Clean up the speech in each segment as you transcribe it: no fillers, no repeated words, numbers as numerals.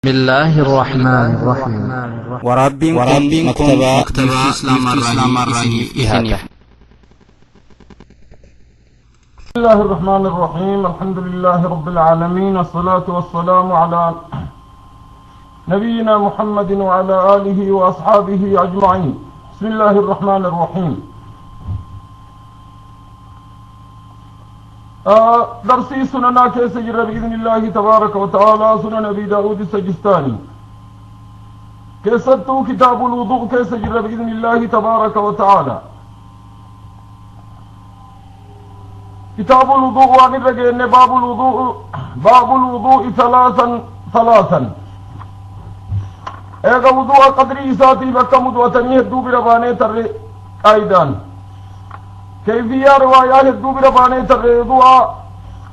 بسم الله الرحمن الرحيم وربكم مكتب إسلام الرحيم إهاته. بسم الله الرحمن الرحيم. الحمد لله رب العالمين، الصلاة والسلام على نبينا محمد وعلى آله وأصحابه أجمعين. بسم الله الرحمن الرحيم. درسي سننا كيس جرى بإذن الله تبارك وتعالى سنن أبي داود السجستاني كيستو كتاب الوضوء كيس جرى بإذن الله تبارك وتعالى. كتاب الوضوء وعن الرجل باب الوضوء ثلاثا ايغا وضوء قدري ساتي بكم وتنيه الدوب رباني تر ايضا كيفية رواية الدوب رباني تر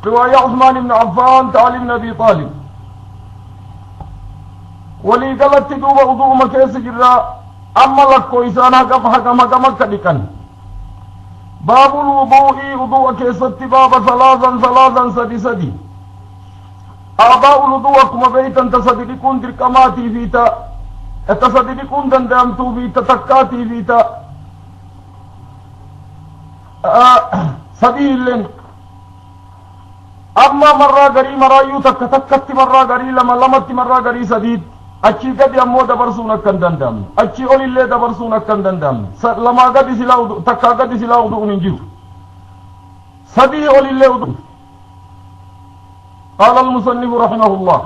رواية عثمان بن عفان تعالي بن ابي طالب ولي قلت دوب وضوء مكيس جرى اما لك كويسان حقم كدكن. باب الوضوء وضوء كيست باب ثلاثا سدي آباء الوضوء كما بيتا تصدقون دركماتي فيتا تصدقون دندامتو فيتا تكاتي فيتا سبيل أما مرة غري مرايو تكت مرة غري لمت مرة غري سديد أشي قد يمو دبرسونا كان دندام أشي أولي اللي دبرسونا كان دندام لما قد سلاو تكا قد سلاو دو ننجيو سدي أولي اللي ودو. قال المصنف رحمه الله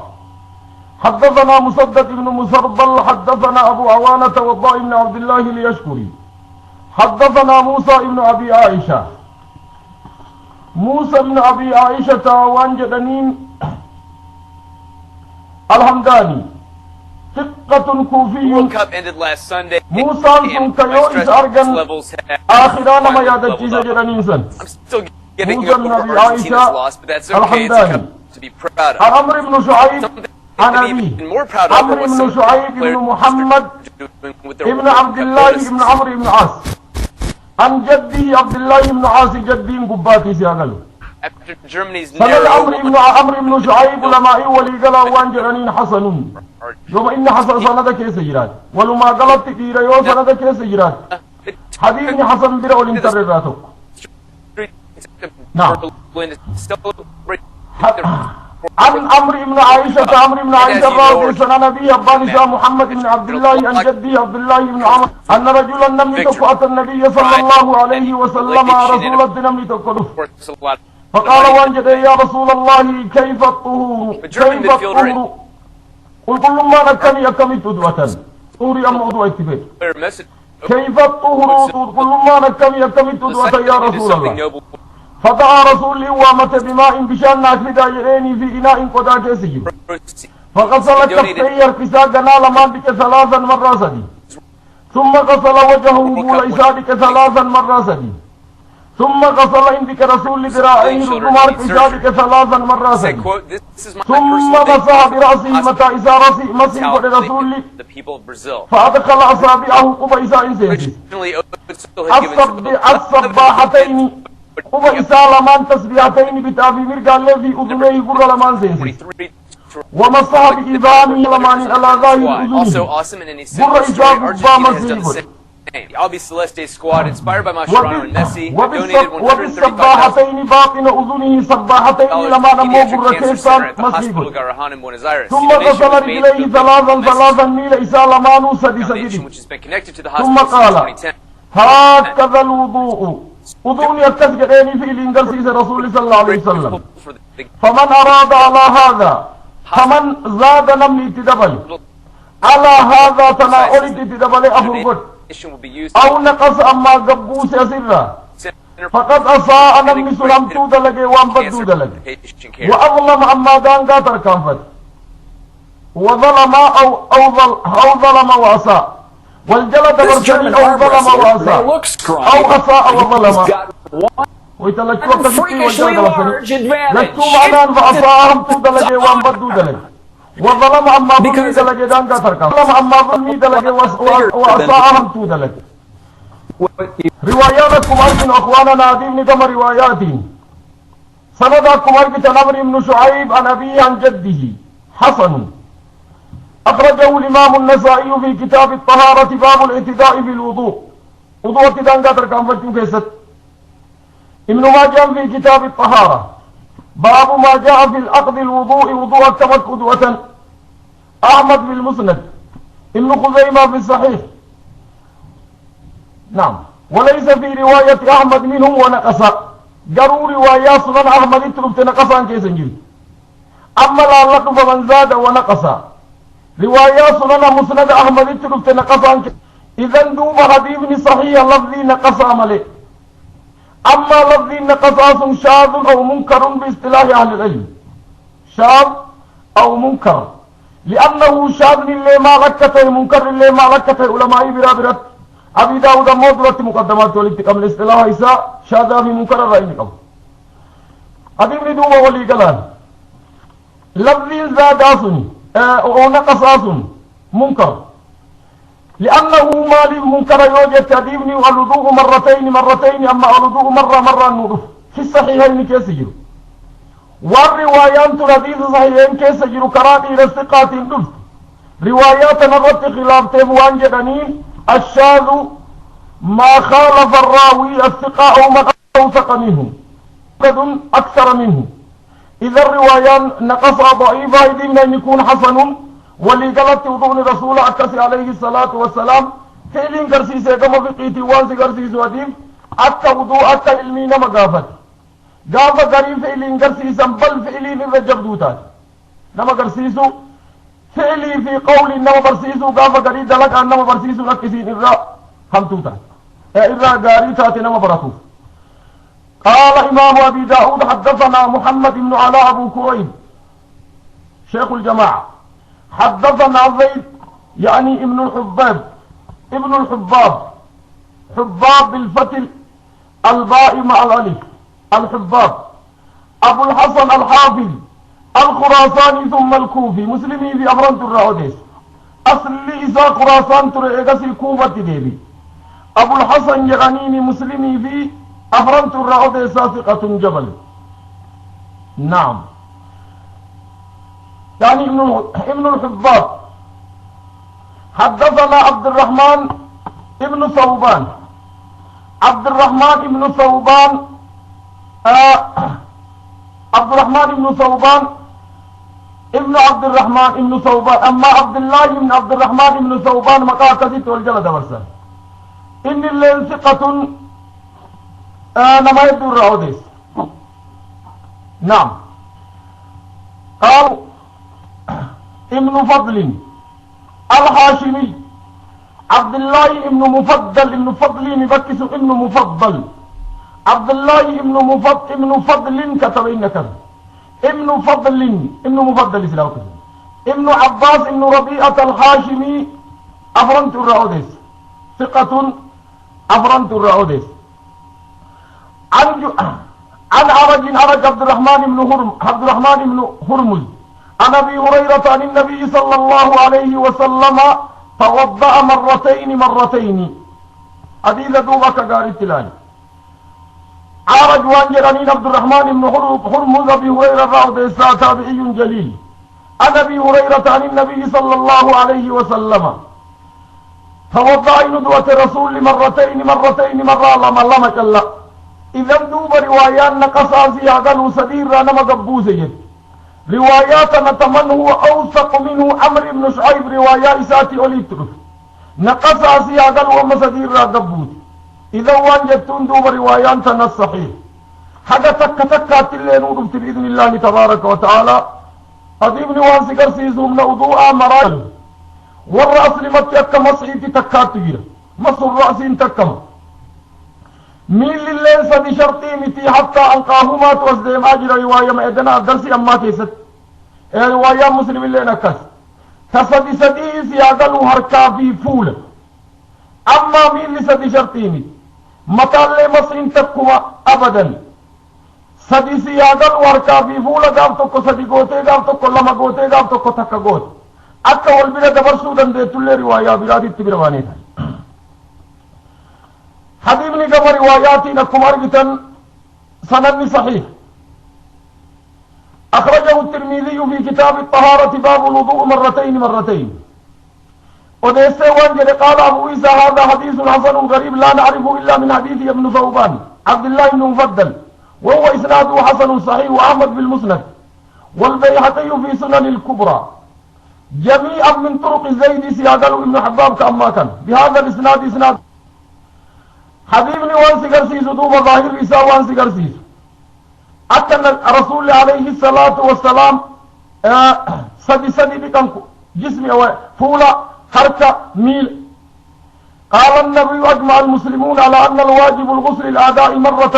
حدثنا مسدد بن مسربل حدثنا أبو عوانة والضاء بن عبد الله ليشكري حدثنا موسى بن أبي عائشة وانجدنين الحمداني ثقة كوفي. موسى كيو إس أرجن آخران ما يادتشي سجدنين سن موسى بن أبي عائشة الحمداني. عمرو بن شعيب عن أبيه عمرو بن شعيب بن محمد ابن عبد الله بن عمرو بن عاص عن جدي عبد الله بن عاص جدي قباتي سياغلو سند عمرو بن شعيب لما ولي قلا وان جرانين حسنون يوم إن حسن سند كيس جرات ولما قلت كيرا يو سند كيس جرات حديث حسن برا والانترراتو. نعم. عن عمرو بن عائشة راضي سنة نبي أبانسا محمد بن عبد الله عن جدي عبد الله بن عمر أن رجلا نملك أتى النبي صلى الله عليه وسلم رسول نملك فقال وانجد يا رسول الله كيف الطهور قل كل ما نكني أكمل تدوة طوري أم موضوع اتفاق كيف الطهور كل ما نكني أكمل تدوة يا رسول الله. فدعا رسول الله وامت بماء بشان ناكل داجريني في إناء قدا كيسجي فغسل كفيه الكساء قنال مان بك ثلاثا مرة سدي ثم غسل وجهه بول إسادك ثلاثا مرة سدي ثم غسل عندك رسول ذراعيه رمار إسادك ثلاثا مرة سدي ثم مسح برأسه متى إسا رأسه مسح رسول فأدخل أصابعه قبى إساء إنسيسي الصباحتين قبى إساء لمان تسبيحتين بتابي مرقال في أذنيه قرى لمان سيسي ومسح بإذانه لمان على ظاهر أذنه قرى إساء قبى مسيح. Albi Celeste squad inspired by Mascherano and Messi donated وبالصباحتين باطن أذنه صباحتين لما نمو قرى كيسان مسيح. ثم غسل رجليه ثلاثا ميل إساء لمانو سدي ثم قال هكذا الوضوء وضوء يتسجدين في الانجلسيس رسول صلى الله عليه وسلم. فمن أراد على هذا فمن زاد نمني تدبل على هذا تناول تدبل أفرقت أو نقص أما قبوس أسرة فقد أصاء نمني سلامتو دلقي وانبدو دلقي وأظلم أما دانقا تركافت وظلم أو ظلم وأصاء والجلد برسلي أو ظلم وأساء أو أساء وظلم ويتلجوا كفتي والجلد برسلي لجوا معنان فأساءهم تودلجي وانبدوا دلجي وظلم أما ظلمي دلجي دانكا تركا ظلم أما ظلمي دلجي وأساءهم تودلجي. رواياتكم أرجن أخوانا نادين كما رواياتين سندكم أرجن عمرو بن شعيب عن أبيه عن جده حسن أخرجه الإمام النسائي في كتاب الطهارة باب الاعتداء في الوضوء. وضوء اعتداء قدر كان فتن كيست. ابن ماجه في كتاب الطهارة باب ما جاء في الأخذ الوضوء وضوء التمت قدوة. أحمد في المسند. ابن خزيمة في الصحيح. نعم. وليس في رواية أحمد منهم ونقص. قالوا رواية سنن أحمد اتربت نقصا كيسا جيل. أما لا لقب فمن زاد ونقص. رواية سنن مسند أحمد اتربت نقصا كيسا. إذن دوب حديث صحيح لفظي نقص عمله. أما لفظي نقص شاذ أو منكر باصطلاح أهل العلم. شاذ أو منكر. لأنه شاذ اللي ما لكته منكر اللي ما لكته علماء برابرت. أبي داود موضوعة مقدمات والاتقام الاصطلاح إساء شاذ في منكر الرأي قبل. حديث دوب ولي قلان لفظي زاد أصني أو نقص أصني منكر. لأنه ما للمنكر يوجد تأديبني والوضوء مرتين أما الوضوء مرة النور في الصحيحين كيسجر. والروايات الحديث صحيحين كيسجر كراتي للثقات الدفت. روايات نرد خلاف تبوان جدنين الشاذ ما خالف الراوي الثقة أو ما أوثق منه أكثر منه. إذا الروايات نقص ضعيفة إذن أن يكون حسن. ولي قالت وضوء رسول أكسي عليه الصلاة والسلام فعلين قرسيسي كما فقيتي وانسي قرسيس وديم أكا وضوء أكا علمين مقافت قافة قريب فعلين قرسيسا بل فعلين الرجب دوتات نما قرسيسو فعلي في قول نما برسيسو قافة قريب دلق أن نما برسيسو لكسين إراء همتوتات إراء قاريتات نما براتوف. قال إمام أبي داود حدثنا محمد بن علاء أبو كريب شيخ الجماعة حدثنا زيد يعني ابن الحباب حباب بالفتل الباء مع الألف الحباب أبو الحسن الحافظ الخراساني ثم الكوفي مسلمي في أفرنت الرعوديس أصل لإسا خراسان ترعيقس الكوفة ديبي. أبو الحسن يغنيني مسلمي في أفرنت الرعوديس ثقة جبل. نعم يعني ابن الحباب حدثنا عبد الرحمن ابن ثوبان عبد الرحمن ابن ثوبان ابن عبد الرحمن ابن ثوبان. أما عبد الله بن عبد الرحمن ابن ثوبان مقاكزت والجلد ورسل إن اللي ثقة نما يبدو الرعوديس. نعم. قالوا ابن فضل الهاشمي عبد الله ابن فضل مبكس ابن مفضل عبد الله ابن فضل كتب إنك ابن مفضل سلاوك ابن عباس ابن ربيعة الهاشمي أفرنت الرعوديس ثقة أفرنت الرعوديس. عن عرج عبد الرحمن بن هرمز عن أبي هريرة عن النبي صلى الله عليه وسلم توضأ مرتين حديث دوبك قال التلاني. عرج وانجرانين عبد الرحمن بن هرمز أبي هريرة الرعوديس تابعي جليل عن أبي هريرة عن النبي صلى الله عليه وسلم توضأ ندوة رسول مرتين لما كلا. إذا دوب روايات نقصا قالوا سدير نما قبوزي رواياتنا تمن هو أوثق منه عمرو بن شعيب روايات إساتي أوليترف نقصا قالوا وما سدير قبوز. إذا وانجتون دوب رواياتنا الصحيح حاجة تكات اللي نوربت بإذن الله تبارك وتعالى. أضيبني وانسي قرسيزهم نوضوء مراجل والرأس لمتي أكا مصعيتي تكات تجير مصر الرأس تكما مين لله سدي شرطي متي حتى أنقاهما توزدهم أجر رواية ما إدنا درسي أما كيست رواية مسلم اللي نكس تسدي سياغلو هركا في فول. أما مين لسدي شرطي متي مطال مصرين تكما أبدا سدي سياغلو هركا في فول قام تكو سدي قوتي قام تكو لما قوتي قام تكو تكا قوت أكا والبلا دبرسودن دي تولي رواية برادي تبرواني تاي. حديثني كما رواياتي لكم أربطا سند صحيح. أخرجه الترمذي في كتاب الطهارة باب الوضوء مرتين وديسي وانجل قال أبو عيسى هذا حديث حسن غريب لا نعرفه إلا من حديث ابن ثوبان عبد الله بن مفضل وهو إسناده حسن صحيح وأحمد بالمسند والبيهقي في سنن الكبرى جميعا من طرق زيد سيادل ابن حباب كأما كان بهذا الإسناد إسناد حبيبني وانسي قرسيس دوب ظاهر إساء وانسي قرسيس أكن الرسول عليه الصلاة والسلام سدي بكم جسمي فولا حركة ميل قال النبي أجمع المسلمون على أن الواجب الغسل الأداء مرة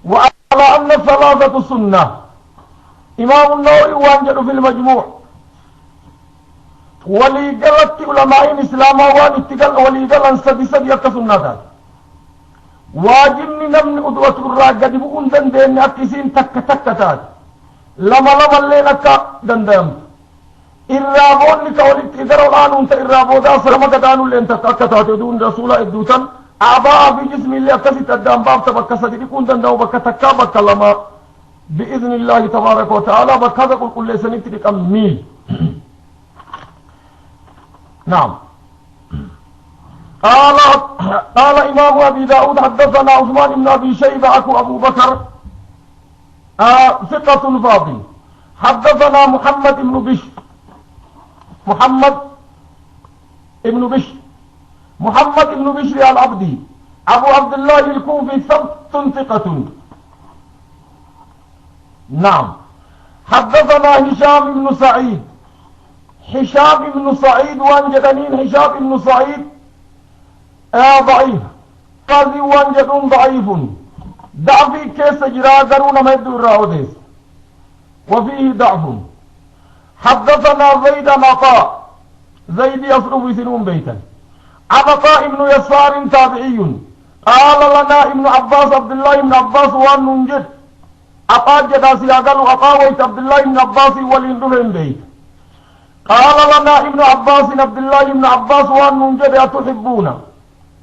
وعلى أن الثلاثة سنة إمام النووي وانجل في المجموع وليقلت علماء الإسلام وليقل أن سدي يكسنة واجبني نمن أدوة الراقة بقون دندين أكسين تك لما اللي لك دندام إرابون لك ولتقدر الآن أنت إرابو دا سلمك دانو اللي انت تكتات دون رسول إدوتا أعباء في جسم اللي أكسيت الدام باب تبكسد بكون دندام بكتكا بكلما بإذن الله تبارك وتعالى بكذا كل سنة تلك ميل نعم قال إمام أبي داود حدثنا عثمان بن أبي شيبة أبو بكر ثقة فاضل حدثنا محمد بن بشر محمد بن بشر العبدي أبو عبد الله الكوفي ثبت ثقة نعم حدثنا هشام بن سعيد وانجدنين هشام بن سعيد ضعيف قاضي وانجدون ضعيف ضعفي كيس جرا قرون ما يدور راوديس وفيه ضعف حدثنا زيد يصرف سنون بيتا عطاء بن يسار تابعي قال لنا ابن عباس عبد الله بن عباس وان ننجد أقاد جداسي أقلوا أقاويت عبد الله بن عباس وليندلهم بيت قال لنا ابن عباس عبد الله بن عباس وان ننجد أتحبون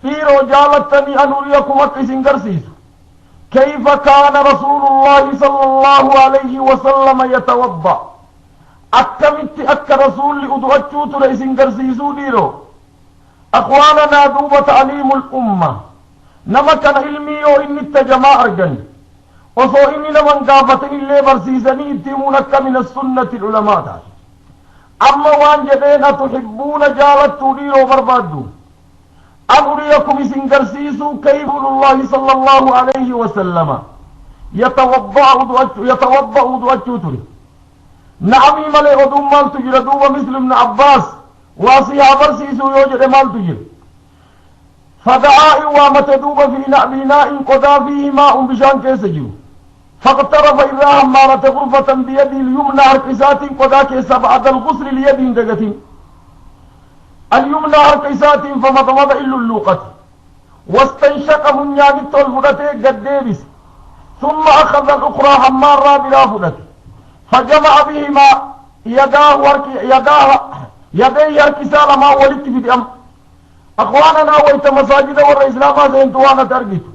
في رجالتني أن أريكم أكسين قرسيس كيف كان رسول الله صلى الله عليه وسلم يتوضأ أكمت رسول لأدعجوت لإسين قرسيسو ديرو أخواننا دوب تعليم الأمة نما كان علمي وإن التجماع أرجن وصو إني لمن قافت إلي برسيسني اتمونك من السنة العلماء دار أما وان جدين تحبون جالت ديرو بربادو أن أريكم إسين قرسيسو كيف الله صلى الله عليه وسلم يتوضأ أدعجوت نعمي ملي غدوم مال تجر دوب مثل ابن عباس واسيها برسيسو يوجد مال تجر فدعاء ومتدوب في بناء قضى فيه ماء بشان كيسجو فاقترف إذا همارة غرفة بيده اليمنى حركسات قضى كيس بعد الغسل ليد دقة اليمنى حركسات فمضمض إلا اللوقة واستنشق من ياجت الفدته قد ديبس ثم أخذ الأخرى همارة بلا فدته فجمع بهما يديه الكسال ما ولدت في الأمر أخواننا ويت مساجد والإسلام سينتوانا ترقيت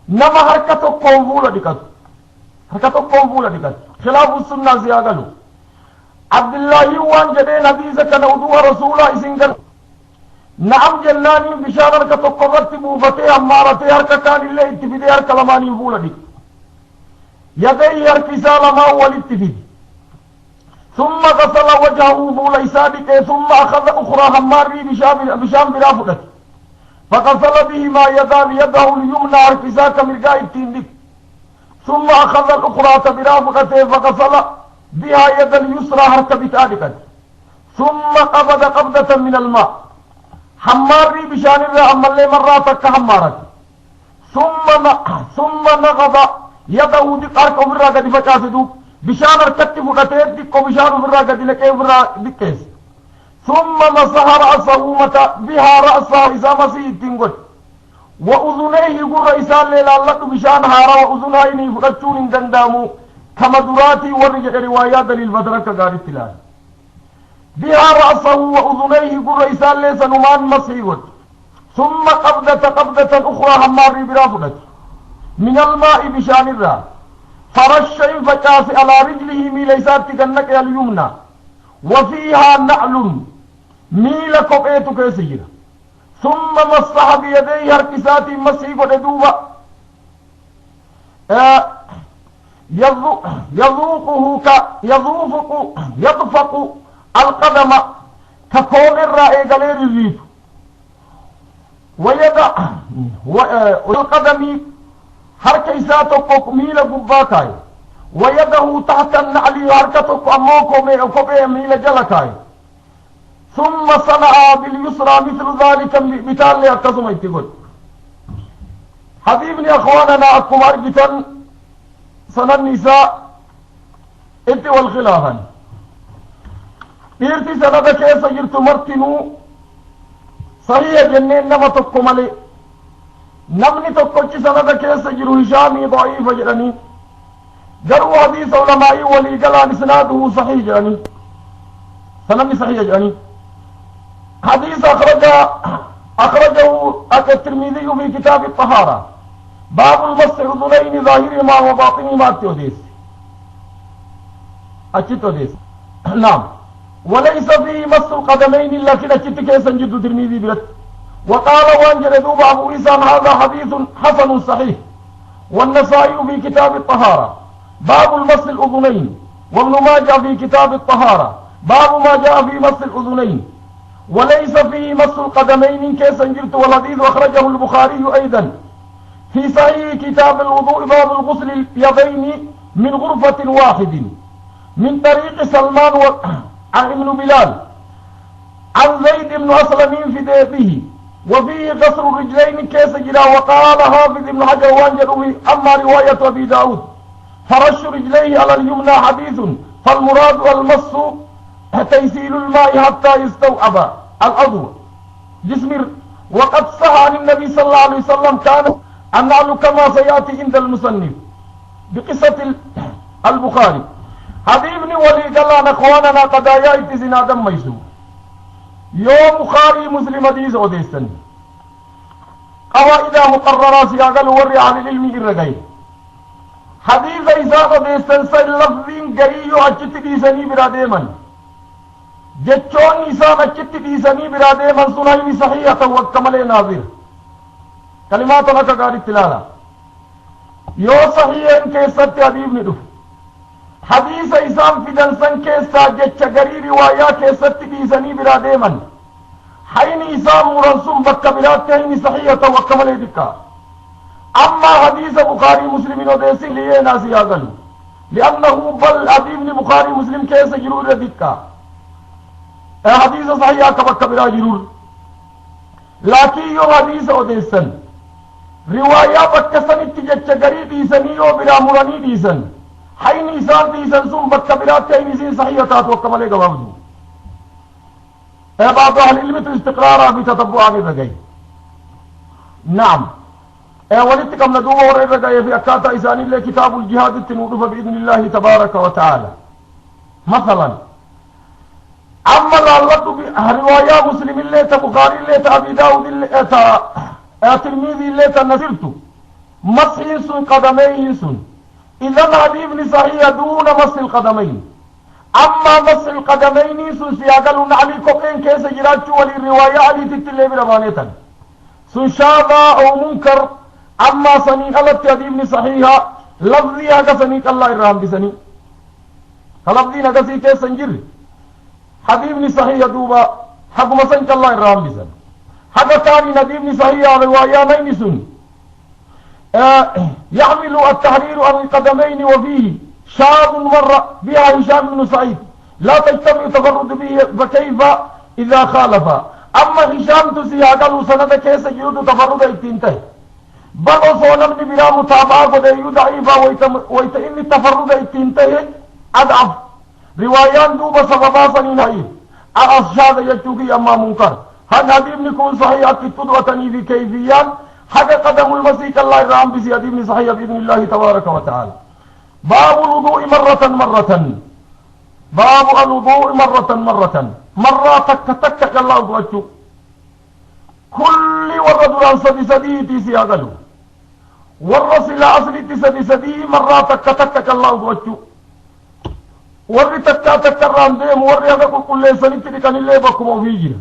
نما حركة قنفولة دكت خلاف السنة سياغلو عبد الله وان جدين حديثة كان ودوها رسولا إسنقل نعم جلاني بشار حركة قررت بوفتي أمارتي حركة كان اللي اتفدي حركة لماني فولة دك يديه الكسال ما ولدت فيه ثم غسل وجهه فول إسادك ثم أخذ أخرى هماري بشام بلا فدت فغسل بهما يده اليمنى ارتزاك مرقاء التندك ثم أخذ الأخرى بلا فدت فغسل بها يد اليسرى هرك بتالك ثم قبض قبضة من الماء هماري بشان الرأى أما اللي مراتك همارك ثم نغض يده دقارك أمرا قد فكاسدوك بشان ارتكت فقطيت ديكو بشان فرا قد لكي فرا ديكيس ثم مسح رأسه متى بها رأسه إذا مسيح تنقل وأذنيه قر إسان ليلا لك بشان هارا وأذنائني فقطشون دندامو كما دراتي ورجع روايات للفترة كغار التلال بها رأسه وأذنيه قر إسان ليس نمان مسيح ثم قبضة أخرى هماري برافقت من الماء بشان الرأ فرش فكاس على رجله ميليسات تجنك اليمنى وفيها نعل ميلا كوبيتو كيسجرا ثم مسح بيديه هركسات مسيح ودوبا يطفق القدم ككون الرأي غير الريف ويدع والقدم هركساتك ميلا قباكاي ويده تحت النعل هركتك أموكو ميلا جلكاي ثم صنع باليسرى مثل ذلك مثال ليقتسم يتقول حبيبني أخواننا أكم أرجتا سنة النساء انت والخلافا إرتي سنة كيسا جرت مرتنو صحيح جنين نما تقم علي نمني تقوش سنة كيسا جرو هشامي ضعيف جراني جروا حديث علمائي ولي قلان سناده صحيح جراني سنة صحيح جراني حديث أخرجه الترمذي في كتاب الطهارة باب المس الأذنين ظاهرهما وباطنهما التوديس التوديس نعم وليس فيه مس القدمين لكن التكيس جد الترمذي بلد وقال وانجل ذوب أبو إسان هذا حديث حسن صحيح والنسائي في كتاب الطهارة باب المس الأذنين وابن ماجه في كتاب الطهارة باب ما جاء في مس الأذنين وليس فيه مس القدمين كيسا جرت والحديث أخرجه البخاري أيضا في صحيح كتاب الوضوء باب الغسل اليدين من غرفة واحد من طريق سلمان عن ابن بلال عن زيد بن أسلم في ديبه وفيه غسل الرجلين كيس جرا وقال حافظ ابن حجر وانجلوه أما رواية أبي داود فرش رجليه على اليمنى حديث فالمراد المس تيسيل الماء حتى يستوعب العضو جسم وقد صح عن النبي صلى الله عليه وسلم كان النعل كما سيأتي عند المصنف بقصة البخاري حبيبني ولي قال لنا اخواننا قضايا اتزنا دم ميسو يوم بخاري مسلم حديث وديستن قواعد مقررة سياقل وري عن العلم الرقائي حديث إذا وديستن سيلفظين قريو أجت ديسني براديمن جتشون إسان أجت ديسني براديمن سنين صحيحة وكمل ناظر كلمات لك قال التلالة يو صحيح كيسات حبيب ندف حديث إسان في دنسان كيسا جتش قري روايا كيسات ديسني براديمن حين إسان مرنسون بكبرات كهين صحيحة وكمل دكا أما حديث بخاري مسلمين وديسي ليه ناسي آغلو لأنه بل حبيب بخاري مسلم كيسا جرور دكا حديث صحيحة كبكبرا جرور لكن يو حديث وديسن رواية بكسن اتجج قري ديسني وبلا مراني ديسن حين إسان ديسن سن بكبرات كهين سين صحيحة وكمل قوامدو بعض أهل العلم استقرارا بتتبعا بالرقاي نعم ولدتكم ندوه ورقاي في أكاتا إسان الله كتاب الجهاد التنوضف بإذن الله تبارك وتعالى مثلا أما الله رواية مسلم الله تبخاري الله تأبي داود الله ترمذي الله تنزلت مسح سن قدميه سن إذا حديث صحيح دون مسح القدمين أما مسح القدمين سن سياقلون علي كوكين كيس جراتشو وللرواية علي تتلي برمانيتا سن شاذا أو منكر أما سنين ألت حديث صحيحة لفظيها كسنيك الله الرحم بسني فلفظينا كسي كيس سنجر حديث صحيح دوبا حق مسنك الله الرحم بسن حق ثاني نديم صحيح رواية مين سن يحمل التحرير عن القدمين وفيه شاذ مرة بها هشام بن سعيد لا تجتمع تفرد به فكيف إذا خالف أما هشام تسياقل سنة كيس جيود تفرد اتنته بل أصولا بلا متابعة وديو ضعيفة ويتئن التفرد اتنته أضعف روايان دوبة سببا سنين هاي أشهد يجتوكي أما منكر هل حديث نكون صحيح تدوتني في كيفيان حق قدم المسيح الله الرحم بسيادي من صحيح بإذن الله تبارك وتعالى باب الوضوء مرة باب الوضوء مرة تك الله أدواتشو كل ورد عن سدي تيسي أغلو ورس إلى أصل سدي مرة تك الله أدواتشو warri takkaa takkarraan deemu warri haga qulqulleessanitti dhiqanillee bakkuma ofii jira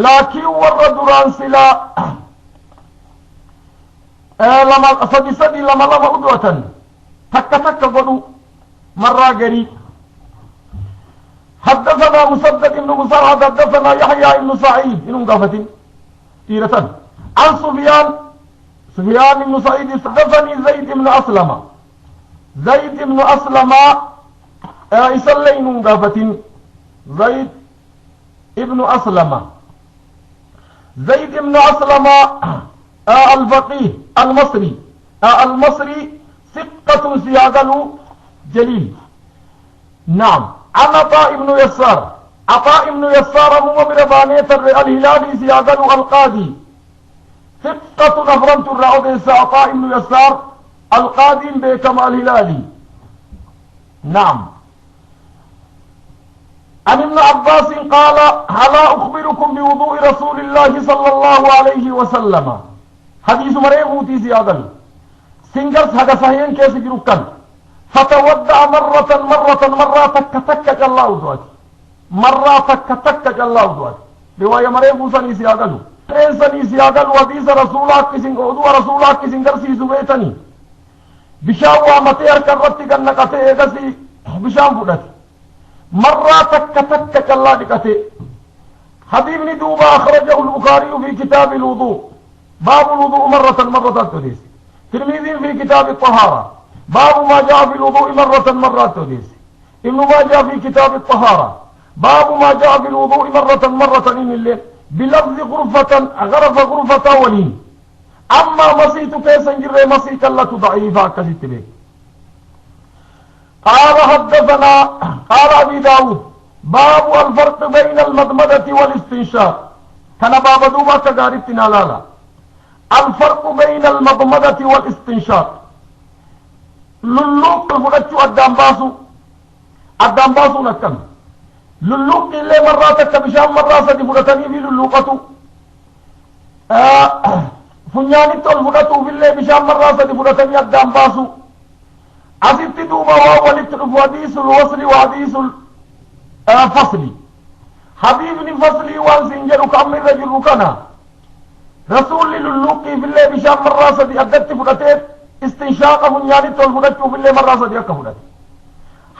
laakiin warra duraan silaa sadi lama udwatan takka takka godhu marraa garii حدثنا مسدد بن مسرهد حدثنا يحيى بن سعيد بن قفتين تيرة عن سفيان بن سعيد حدثني زيد بن أسلم يسلين قفتين زيد بن أسلم الفقيه المصري ثقة سياقل جليل نعم عن عطاء بن يسار مو بربانية الهلالي سياقل القاضي ثقة نفرمت الرعوديس عطاء بن يسار القاضي بكما الهلالي نعم عن ابن عباس قال هلا أخبركم بوضوء رسول الله صلى الله عليه وسلم حديث مريغوتي زيادة سنجرس هذا صحيحين كيس جروكا فتودع مرة تك جلا ودوات مرة تك جلا ودوات رواية مريغوساني زيادة إنساني زيادة وحديث رسولك كسين قدوة رسولك كسين جرسي زبيتني بشاوة متير كرتي كنكتي إيقسي بشام فدت مرة تك جلا دكتي حديث دوبا أخرجه البخاري في كتاب الوضوء باب الوضوء مرة تديس ترمذي في كتاب الطهارة باب ما جاء في الوضوء مرة تديس ابن ماجه في كتاب الطهارة باب ما جاء في الوضوء مرة إن الليل بلفظ غرفة ولين أما مسيت كيسا جرى مسيك الله ضعيفة كسيت بك قال حدثنا قال أبي داود باب الفرق بين المضمضة والاستنشاق كان باب دوبا كغارتنا لالا الفرق بين المضمضة والاستنشاق للوك الفرق أدام باسو نكم للوك اللي مراتك بشام مراسة فرقتني في للوقتو فنياني تول فرقتو في اللي بشام مراسة فرقتني أدام باسو أسيت دوبا وولدت حديث الوصل وحديث الفصل حبيبني فصلي وانسنجر كامل رجل كنا رسول للوقي في الليل بشام مراسة أدت فرقتين استنشاق فنياني تول فرقتو في اللي مراسة أكفرت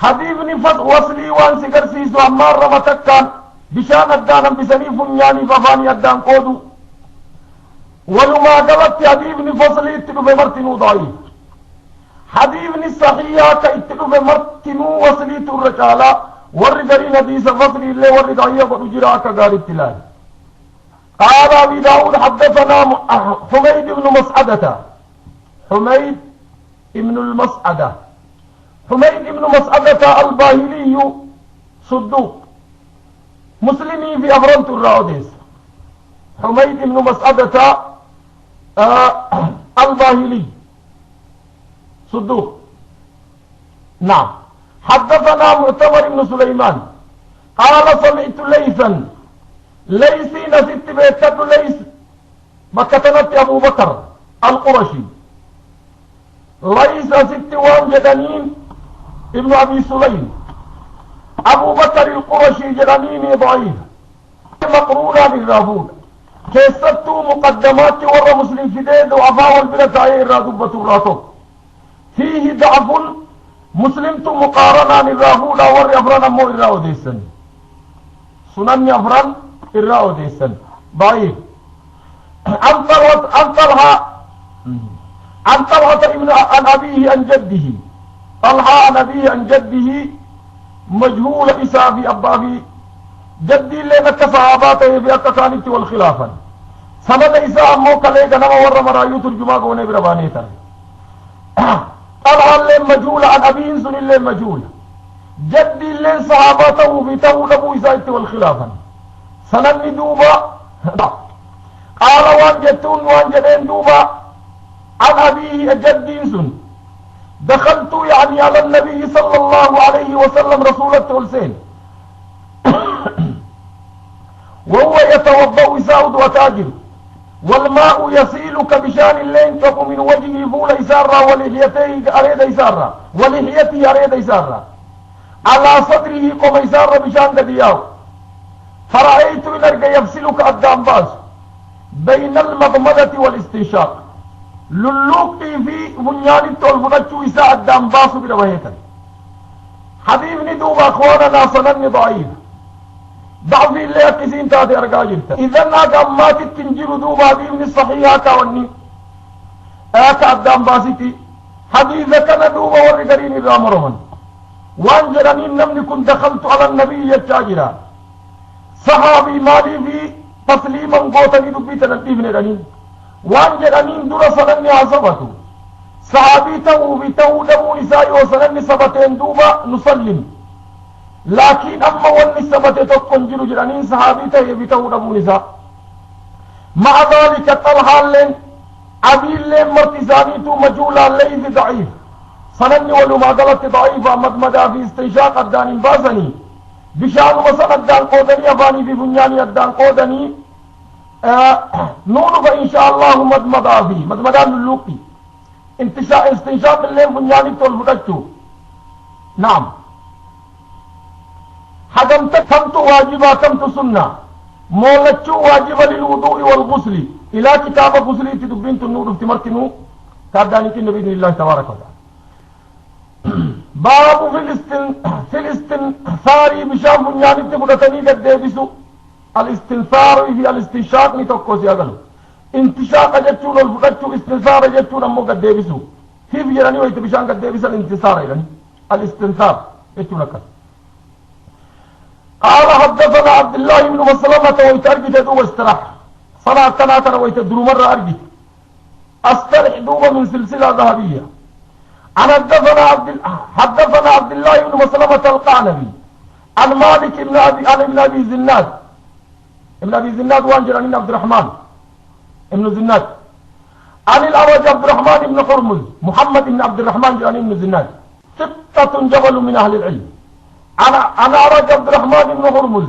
حبيبني وصلي وانسجر سيسو أمار رمتكان بشان أدانا بسني فنياني ففاني أدان قودو ولما قلت حبيبني فصلي اتلو بمرتنو ضعيف حبيبني الصحيحة اتلو بمرتنو وصلي الرجالة ورقرين حديث فصلي اللي ورقائية ورجراك قال ابتلاي قال أبي داود حدثنا حميد بن مسعدة حميد بن مسعدة الباهلي صدوق مسلمي في أفرنت الرادس حميد بن مسعدة الباهلي صدوق نعم حدثنا معتمر بن سليمان قال سمعت ليسي نسيت بيتك ليس مكتنت أبو بكر القرشي ليس ست وان جدنين ابن أبي سليم أبو بكر القرشي جدنين ضعيف مقرونا بالرافود كيستو مقدمات ور مسلم فديد وعفا والبلد عين رادبة الراتب فيه ضعف مسلمت مقارنة للرافود ور أفران مو إراو ديسن سنن أفران إراو ديسن ضعيف عن طلحة عن أبيه عن جده طلحة عن أبيه عن جده مجهول إسافي أبابي جدي لنا كصحاباته بأكتانيت والخلافة سند إساء موكا ليك نما ور مرايو ترجمة قوني بربانيتا طلحة لين مجهول عن أبيه سن لين مجهول جدي لين صحاباته بيته لبو إساء والخلافة سند دوبا قال وان جتون وان جدين دوبا عن أبيه جدي سن دخلت يعني على النبي صلى الله عليه وسلم رسول التولسين وهو يتوضأ ساود وتاجر والماء يسيل كبشان اللين تقو من وجهه فول إسارة ولحيته أريد إسارة ولحيته أريد إسارة على صدره قميسار بشان دياو فرأيت إن أرجع يفصلك أدام باس بين المضمضة والاستنشاق للوقتي في بنيان التولفنة إساء أدام باس برواية حبيب ندوب أخوانا صنن ضعيف ضعف اللي أكسين تاتي أرجع جلتا إذن أقامات التنجر دوب حبيب الصحيحة كوني آكا أدام باسيتي حديث كان دوب ورقرين الرامرهن وانجرني نمني كنت دخلت على النبي يتشاجرا صحابي مالي في تسليما قوتني دبيت نتيفني رنين وانجرني در سنني عصبته صحابي تو بتو دمو نسائي وسنني سبتين دوبا نسلم لكن أما وني سبتين تقن جلو جرانين صحابي تو بتو دمو نساء مع ذلك طلحا لين عبيل لين مرتزاني تو مجولا ليذ ضعيف سنني والمعادلة ضعيفة مدمدا في استنشاق الدان بازني بشان وسط الدان قودني أفاني في بنياني الدان قودني نور فإن شاء الله مدمدا في مدمدا للوقي استنشاق الليل بنياني تولفتشو نعم حدمت كمت واجبا كمت سنة مولتشو واجبا للوضوء والغسل إلى كتاب غسلي تدبين النور افتمرتنو كابداني كن بإذن الله تبارك وتعالى باب في الاستنثار بشام بنيان تبدتني قد ديبسو الاستنثار في الاستنشاق نتوكو سيادلو انتشاق جتون الفتشو استنثار جتون امو قد ديبسو كيف يراني ويت بشان قد ديبس الانتصار يعني الاستنثار جتون لك قال حدثنا عبد الله بن مسلمة ويت ارجد دو واستراح صلاة تناتنا ويت درو مرة ارجد استرح دوبا من سلسلة ذهبية حدثنا عبد الله بن مسلمة القعنبي عن مالك بن ابي زناد ابن ابي زناد وانجل عن عبد الرحمن ابن زناد عن الأرج عبد الرحمن بن حرمز محمد بن عبد الرحمن عن ابن زناد ستة جبل من أهل العلم أنا أرج عبد الرحمن بن حرمز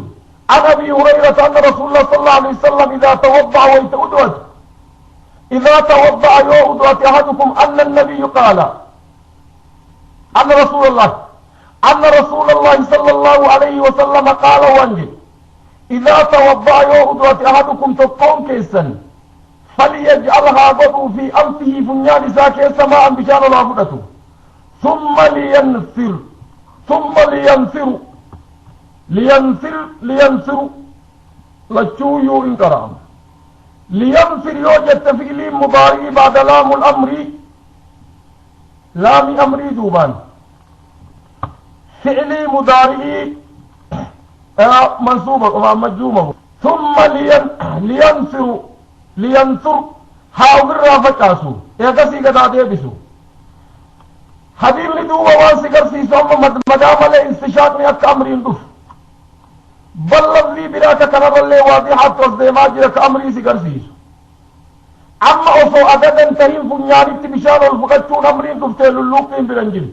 عن أبي هريرة أن رسول الله صلى الله عليه وسلم إذا توضأ ويتأدوت إذا توضأ يؤدوت أحدكم أن النبي قال أن رسول الله صلى الله عليه وسلم قال وانجل إذا توضأ يؤدوت أحدكم تطون كيسا فليجعلها ضبو في أنفه فنيان ساكي سماء بشان العبدة ثم لينثر لتشويو إن كرام لينثر يوجد تفعيل مضاري بعد لام الأمر لام أمري دوبان فعلي مضاري منصوبة ومجزومة ثم لينثر حاضر رافقاسو يقسي قد يبسو حبيب لدوه واسقر سيسوم مدام الاستشاق نيات كامرين دف بل لذي براك كنر اللي واضحات وصديما جرك أمري سقر سيسو أما أصو أددا تهين فنياني تبشان والفقدتون أمرين دفتين اللوقين برنجل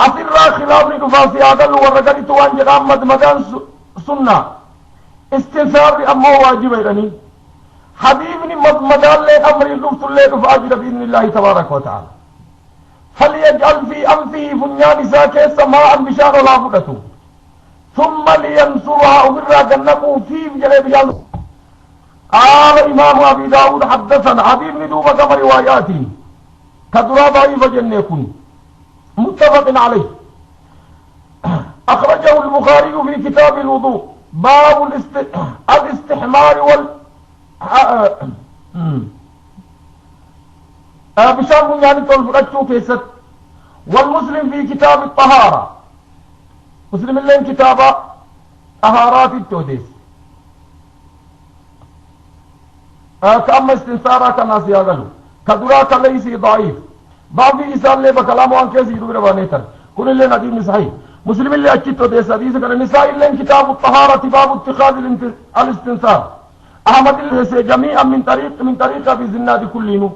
أصر را خلافني دفاسي آدل ورقلت وانجل أمد مدان سنة استنسار أما واجب إرني حبيبني مدان لي أمرين دفت اللي دفاجر بإذن الله تبارك وتعالى فليجعل في أنفه فنيان ساكي سماء بشان العبدة ثم لينصرها أمرا جنبه في جلب جانب قال إمام أبي داود حدثنا حبيب ندوبة كما رواياتي كدرا ضعيفة جنيكون متفق عليه أخرجه البخاري في كتاب الوضوء باب الاستحمار بشام يعني تلفقتشو كيست والمسلم في كتاب الطهارة مسلم اللين كتاب طهارات التوديس كأما استنسارا كناس ياغلو كدراك ليس ضعيف باب إسان لي بكلامه عن كيس يدو بربانيتر كل اللي نديم صحيح مسلم اللي أكتو ديس حديث كان النساء اللين كتاب الطهارة باب اتخاذ الاستنسار أحمد الحسي جميعا من طريق في زناد كلينو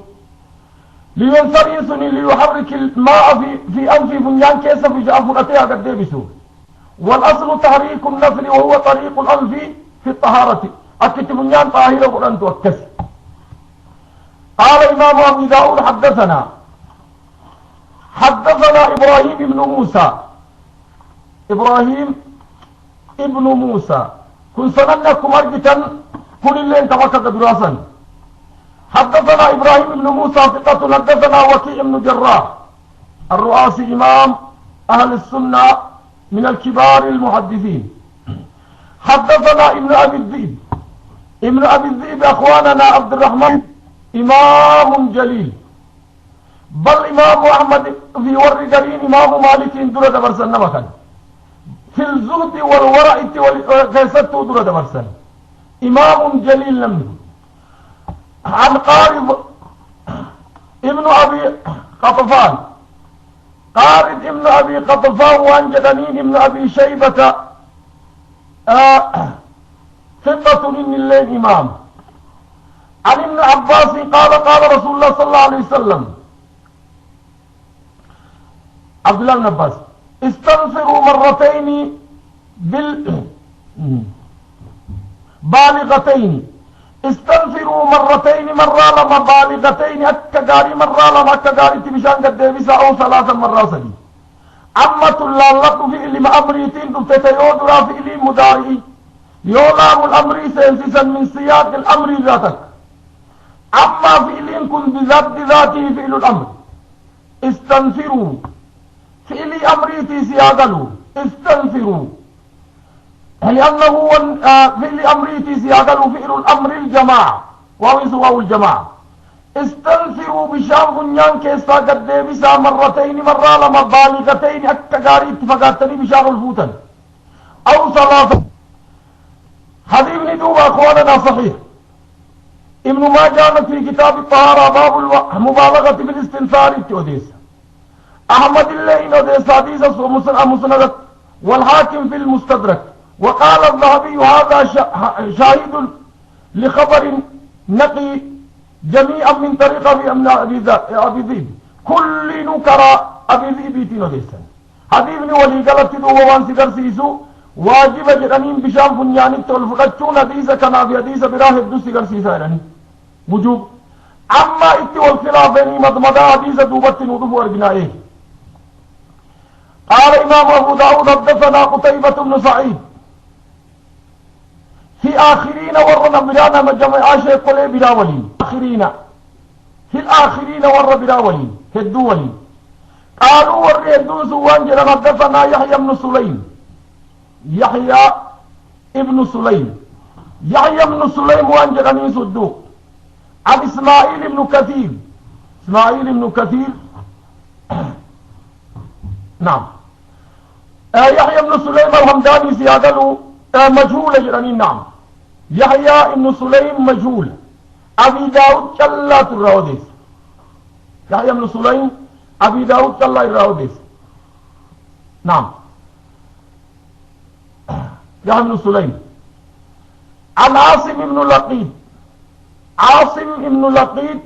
لينصر ينسني ليحرك الماء في أنف بنيان كيس في جافرتها قد ديبسو والأصل تحريك النفل وهو طريق الأنف في الطهارة أكت بنيان طاهرة وأن توكس قال إمام أبي داود حدثنا إبراهيم بن موسى إبراهيم ابن موسى كن سننكم أرجتا كل اللي انت وقت دراسا حدثنا إبراهيم بن موسى ثقة حدثنا وكيع بن جراح الرؤاسي إمام أهل السنة من الكبار المحدثين حدثنا ابن أبي الذئب ابن أبي الذئب أخواننا عبد الرحمن إمام جليل بل إمام أحمد في ورقرين إمام مالك درة برسن مكان في الزهد والورع والكيست درة برسن إمام جليل لم عن قارض ابن أبي قطفان قارض ابن أبي قطفان وعن جدنين ابن أبي شيبة ثقة من الليل إمام عن ابن عباس قال قال رسول الله صلى الله عليه وسلم عبد الله بن عباس استنفروا مرتين بالغتين استنفروا مرتين مرة لما بالغتين أكغاري مرة لما أكغاري تبشان قد ديبسا أو ثلاثا مرة سدي عمة اللالق فعل ما أمريتين تتيود را فعل مداري يولام الأمر سينسسا من سياق الأمر ذاتك أما فعل كن بذات ذاته فعل الأمر استنفروا فعل أمريتي سياقلوا استنفروا لأنه فعل أمريتي سياقلوا فعل الأمر الجماعة وهو سواء الجماعة استنفروا بشام بنيان كيسا قد ديبسا مرتين مرة لما بالغتين أكغاري اتفقاتني بشام الفوتن أو ثلاثة حديث ندوب أخواننا صحيح ابن ما جانت في كتاب الطهارة باب المبالغة في الاستنفار التوديس أحمد الله إنه ديس حديث مسند والحاكم في المستدرك وقال الذهبي هذا شاهد لخبر نقي جميعا من طريق أبي ذئب كل نكر أبي ذئب تينو ديسا حديث ولي قالت تدوه وانسي درسيسو واجب جرانين بشام بنياني تولفقاتشون حديثة كما في حديثة براه الدوسي قرسيسا يعني وجوب أما اتي والخلاف بيني مضمضا حديثة دوبت نوضف ورقنائه قال إمام أبو داود حدثنا قتيبة بن سعيد في آخرين ورنا بلانا مجمع عاشق قلي براولين آخرين في الآخرين ور براولين في الدولين قالوا وري الدوس وانجل حدثنا يحيى بن سليم يحيى ابن سليم يحيى بن سليم وانجلني صدوق عن إسماعيل بن كثير إسماعيل بن كثير نعم يحيى بن سليم الهمداني سيادله مجهول جراني نعم يحيى بن سليم مجهول أبي داود كلا الراوديس يحيى بن سليم أبي داود كلا الراوديس نعم يحيى بن سليم عن عاصم بن لقيط عاصم بن لقيط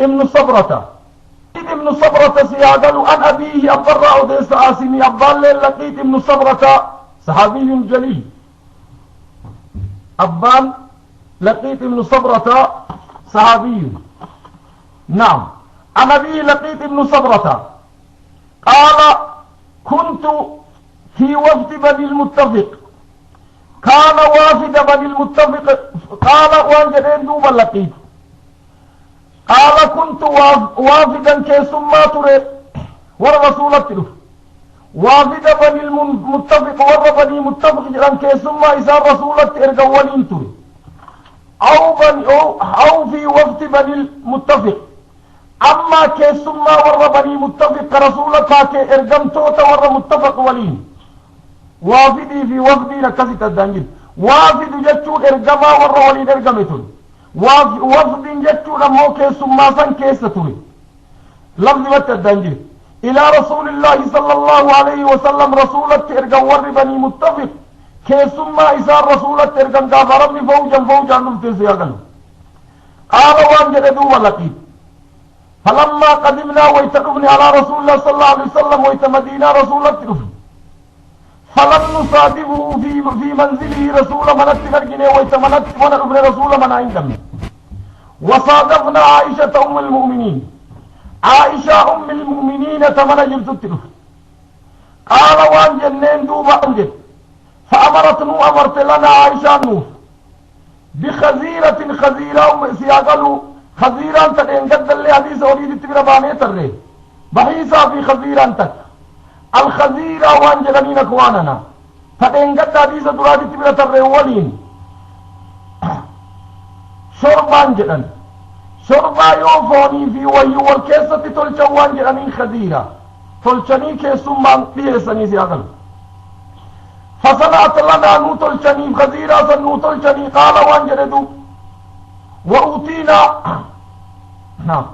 ابن صبرة ابن صبرة سيادل عن أبيه أبرع ديس عاصمي أبال لقيط ابن صبرة صحابي جليل أبان لقيط ابن صبرة صحابي نعم عن أبيه لقيط ابن صبرة قال كنت في وفد بني المتفق كان وافد بني المتفق قال وانجدين دوبا لقيط قال كنت وافدا كيسما تري والرسول التلف وافد بني المتفق بني متفق جران كيسما إذا رسول الترقوالين تري أو في وفد بني المتفق أما كيسما بني متفق كرسول كاكي إرقم توتا متفق ولين وافدي في وفدي لكسي تدانجل وافد جتشو إرقما ولين إرقمتون وفد جتشو لمو كيسما سن كيستوري لفظ التدانجل إلى رسول الله صلى الله عليه وسلم رسولة إرقم بني متفق كيسما إسان رسولة إرقم كافرمي فوجا نفتن سياغل قال وانجل دوبا لقيت فلما قدمنا ويتقفني على رسول الله صلى الله عليه وسلم ويتمدينا رسولة تقفني فلم نصادفه في منزله رسول منت فرقني ويتمنت ونقفني رسول من عندنا وصادفنا عائشة أم المؤمنين عائشة أم المؤمنين تمنى جلت التقفني قال وان جنين دوبا انجل فأمرتنو أمرت لنا عائشة نوف بخزيرة خزيرة سياقلوا خزيرة تدين قد اللي حديث وريد التبربانية ترين بحيثا في خزيرة تك الخزيرة وان جلنين اخواننا تدين قد حديث دراد التبرة ترين ولين شربان جلن شربا يوفوني في ويو والكيسة تلشوان جلنين خزيرة تلشني كيسو من بيسني سياقلوا فصنعت لنا نوتل شنيف خزيرة نوتل شنيف قال وانجردوا وأوتينا نعم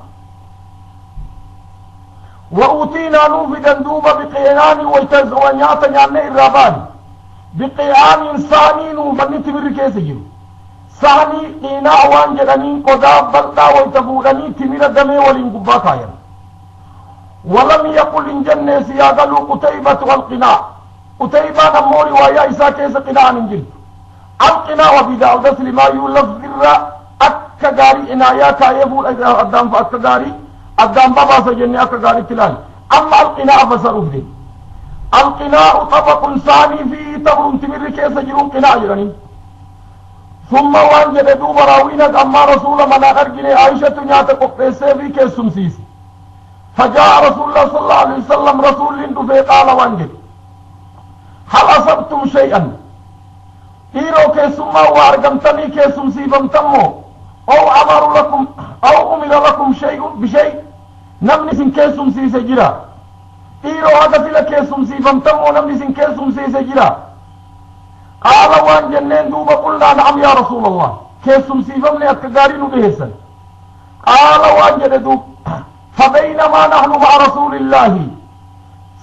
وأوتينا نوفدا دوبا بقيان ويتزوانيات يعني الرابان بقيان ثاني نوفا نتمر كيسجل ثاني قينا وانجرني قداب بلدا ويتفودني تمر دمي ولنقباطايا ولم يقل إن جنة سياغلوا قتيبة والقناع قتيبة نموري ويا إسا كيس قناع ننجل القناع وبداء دسل ما يولف ذرة أكغاري إنايا كايفو الأدام فأكغاري الدام بابا سجني أكغاري تلال أما القناع فسروف دي القناع طبق ثاني فيه تمر تمر كيس جرون قناع جراني ثم وانجد دوب راوينك أما رسول من أرجل عائشة نياتك وقفيسي في كيس سمسيس فجاء رسول الله صلى الله عليه وسلم رسول لندو في قال وانجد هل أصبتم شيئا إيرو كيسما وارغمتني كيسم سيبمتمو أو أمر لكم شيء بشيء نمني سن كيسم سيسجرا إيرو هذا سلا كيسم سيبمتمو نمني سن كيسم سيسجرا قال وان جنين دوبا قلنا نعم يا رسول الله كيسم سيبمني أكدارين بهسا قال وان جندو فبينما نحن مع رسول الله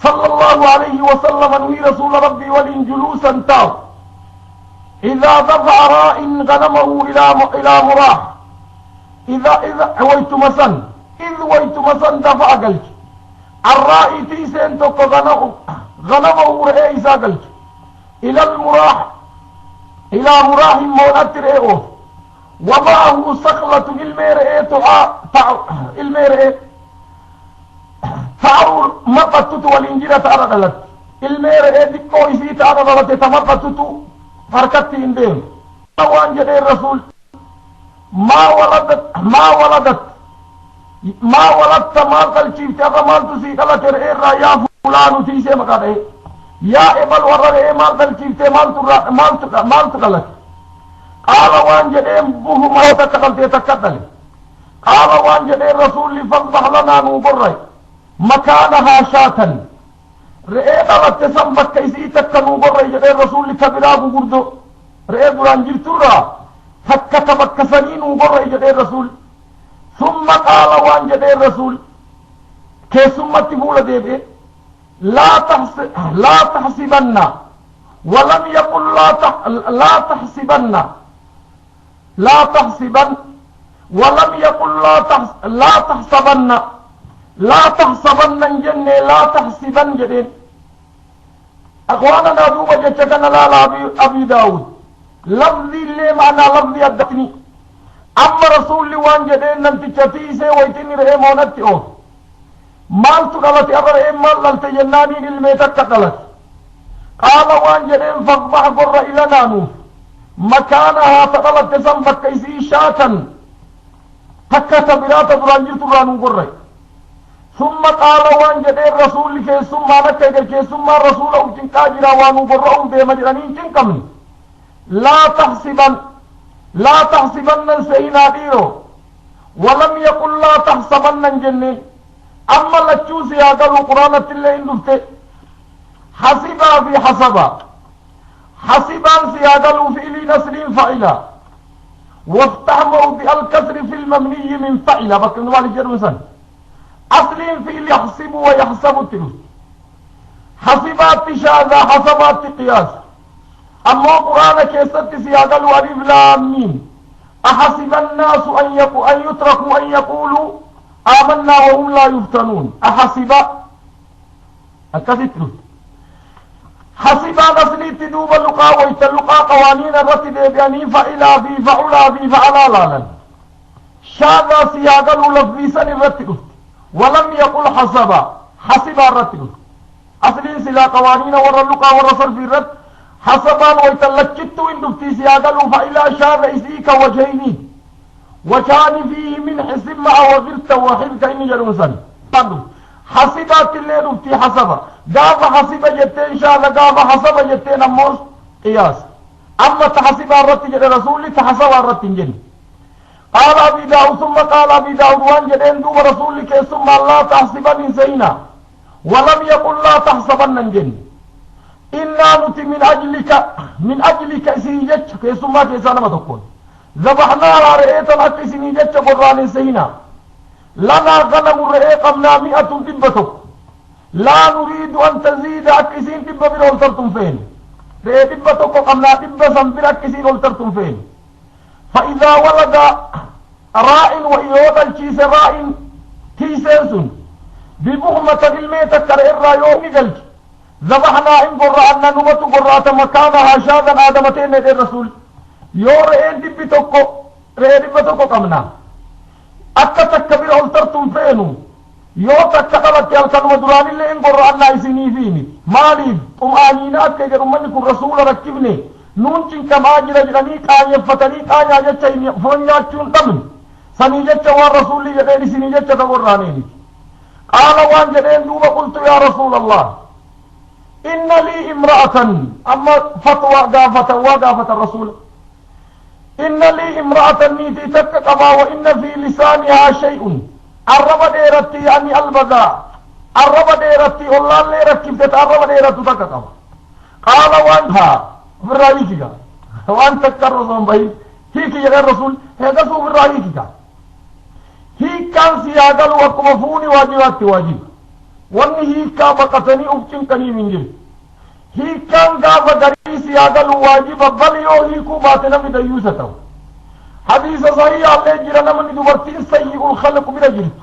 صلى الله عليه وسلم نوي رسول ربي ولين جلوسا تاو إذا دفع راء غنمه إلى مراح إذا ويت مسن دفع قلت الراء تيسين توقع غنمه رئيسا قلت إلى مراح مولات رئيوه ومعه صخلة الميرئ تعور مقتت والإنجيل تعرضت الميرئ ديكو يسي تعرضت تمقتت فركت اندين وان جدي الرسول ما ولدت ما قال شيف تابا مال تسي قال ترى يا فلان تيسي مقاده يا ابل ورر ما قال شيف مال تقال قال وان جدي بوه ما تقال تتكدل قال وان جدي الرسول فضح لنا نوبري مكانها شاة رئي قالت تسمت كيسي تكنو بري جدي الرسول كبراه قردو رئي بران جلتورا تكتبت كسنين بري جدي الرسول ثم قال وان جدي الرسول كي ثم تقول ديبي لا تحسبن ولم يقل لا تحسبن ولم يقل لا تحسبن لا تحسبن جنة لا تحسبن جدين أخوانا دوبا جتكنا لا أبي داود لفظي اللي معنى لفظي الدقني أما رسول وان جدين نمتي تتيسي ويتني رئي مونتي أوه مال تقلت أبر إمال للتجناني الميتك تقلت قال وان جدين فاصبح قر إلى نانوف مكانها تقلت تسمبك كيسي شاتا تكت برات برانجل ترانو قرأي ثم قال وان جدي الرسول كيسم ما نكيد كيسم ما الرسول او تنكاجرا وانو برعون بمجرانين تنكمن لا تحسبن سينا ديرو ولم يقل لا تحسبن جني اما لتشوسي هذا القرآن اللي اندفت حسبا في حسبا سيادلو فعل نسر فعلا وافتح موضع الكسر في المبني من فعلا بكر نوالي جرمسان أصلين في اللي يحسب ويحسب التلوث حسبات شاذا حسبات قياس أما قرآن كيست سياق الوالف لامين أحسب الناس أن يتركوا أن يقولوا آمنا وهم لا يفتنون أحسب الكسر التلوث حسب أصلي تدوب اللقاء ويتلقى قوانين الرتب بأني فإلا في فعلا في فعلا لالا شاذا سياق الولف في سن الرتب ولم يقل حسب الرتب أصلين سلا قوانين ورلقا ورسل في الرد حسبان ويتلجت إن دفتي سياقلوا فإلا شاب إسيك وجهيني وكان فيه من حسب مع وغرت وحبك إني جلوسا حسبات اللي دفتي حسبا قاف حسب جتين شاء الله قاف حسب جتين أموس قياس أما تحسب الرد جد رسولي تحسب الرد جن قال أبي داود ثم قال أبي داود وان جدين دوب رسولك ثم الله تحسبني زينا ولم يقل لا تحسبن جن إنا نتي من أجلك سيجتش كيسما كيسانا ما تقول ذبحنا على رئيت الحق سيجتش قران سينا لنا غنم رئيق قمنا 100 دبتك لا نريد أن تزيد أكسين دب من أولترتم فين رئيت دبتك قمنا دب سنبر أكسين أولترتم فين فإذا ولد راء وإيوت الكيس راء كيسين ببهمة الميتة كرئر يوم قلت ذبحنا إن قرأنا نمت قرأت مكانها شاذا آدمتين من الرسول يو رئين دبتوكو رئين دبتوكو قمنا أكا تكبير أولترتم فينو يو تكبرت يالكن ودران اللي إن قرأنا إسيني فيني ماليف آنينات كي منكم رسول ركبني نونچن كما جرى جراني كاية فتني كاية جتشين فنياتشون تمن سني جتش والرسول جدين سني جتش تقرانيني قال وان جدين دوبا قلت يا رسول الله إن لي امرأة أما فتوى قافة الرسول إن لي امرأة نيتي تككبا وإن في لسانها شيء الرب ديرتي يعني البذاء الرب ديرتي الله اللي ركبت الرب ديرتي تككبا قال وانها في الرأيكي وان تكررون بي هيك يا الرسول هذا سوف الرأيكي هي كان سياقل وقمفوني واجبات واجب واني هي كابقتني أبتن كني من جل هي كان قابا قري سياقل واجب بل يو هي كوباتنا من ديوسته حديث صحيح الله جرنا من دبرتين سيء الخلق من جلت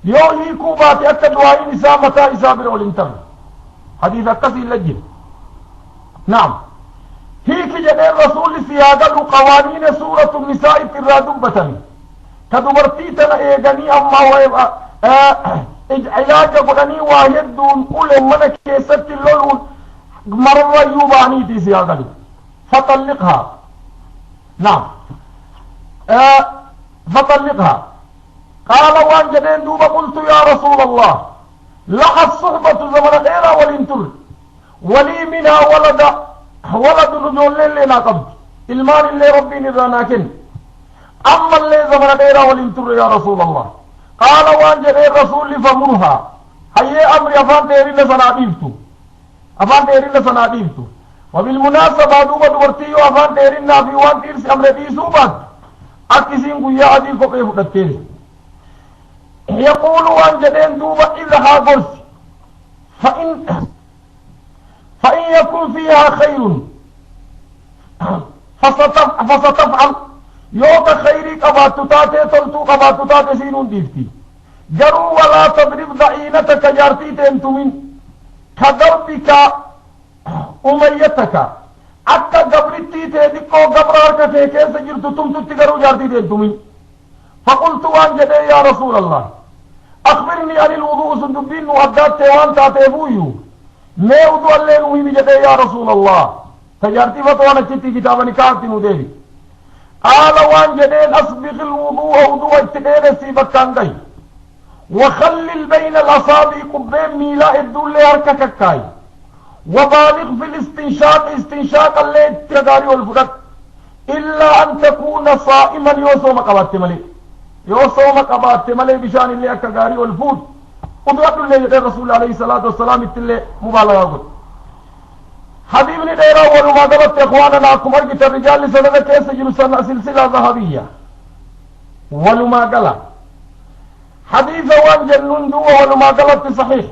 يو هي كوبات أكدوائي نسامة إسابر والانتر حديث قصي لجل نعم هيك جدي الرسول سياقل قوانين سورة النساء ترادبتني كدبرتيتنا إيغاني أما ويبقى علاج قدني واحد دون كل من كيست اللون مرة يوباني دي سياقل فطلقها نعم فطلقها قال وان جدين دوبا قلت يا رسول الله لها الصحبة زمن غيرها والانتر ولي منها ولد رجل لنا قبض المال اللي ربي نذاناكن أما اللي زمن غيرها والانتر يا رسول الله قال وان جدين رسول فمرها هي أمر أفان تيرين سناديفتو وبالمناسبة دوبا دورتيو أفان تيرين في وان تيرس أمر ديسو بعد أكسين قويا عديل كو كيف تتيري يقول وان جدين دوبا إذا قرس فإن يكون فيها خير فستفعل يوك خيري قباتو تاتي تلتو قباتو تاتي سينون ديفتي جروا ولا تضرب ضعينتك جارتي تنتمين كضربك أميتك أكا قبرتي تيدكو قبرارك تيكيس جرتو تمتو تقروا جارتي تنتمين فقلت وان جدي يا رسول الله أخبرني عن الوضوء سندبين وأدات تيوان تاتيبويو ما وضوء الليل وهي جدي يا رسول الله تجارتي فتوانا كتي كتابا نكارتي نديري قال وان جدين أسبغ الوضوء وضوء اتقين سيبك كان دي وخلل بين الأصابع قبين ميلاء الدول هركك كاي وبالغ في استنشاق اللي تقاري والفقط إلا أن تكون صائما يوسوم قبات ملي بشان اللي أكقاري والفود قدرت اللي يقول رسول الله عليه الصلاة والسلام اللي مبالغة قد حبيبني ديرا ولما قبت إخواننا أكمر قلت الرجال لسنة كيس جلسنا سلسلة ذهبية ولما قلت حديث وان جنون دو ولما قلت صحيح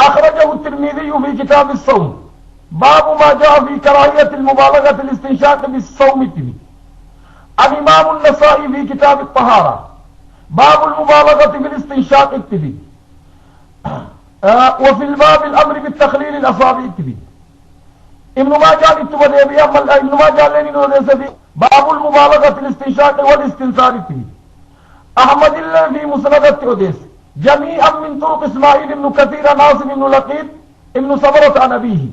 أخرجه الترمذي في كتاب الصوم باب ما جاء في كراهية المبالغة في الاستنشاق بالصوم التبي الإمام النسائي في كتاب الطهارة باب المبالغة في الاستنشاق التبي وفي الباب الأمر بالتخليل الأصابع التبي ابن ماجه التبدي ابن ماجه لين باب المبالغة في الاستنشاق والاستنثار التبي أحمد الله في مسند التوديس جميعا من طرق إسماعيل بن كثير عاصم بن لقيط ابن صبرة عن أبيه.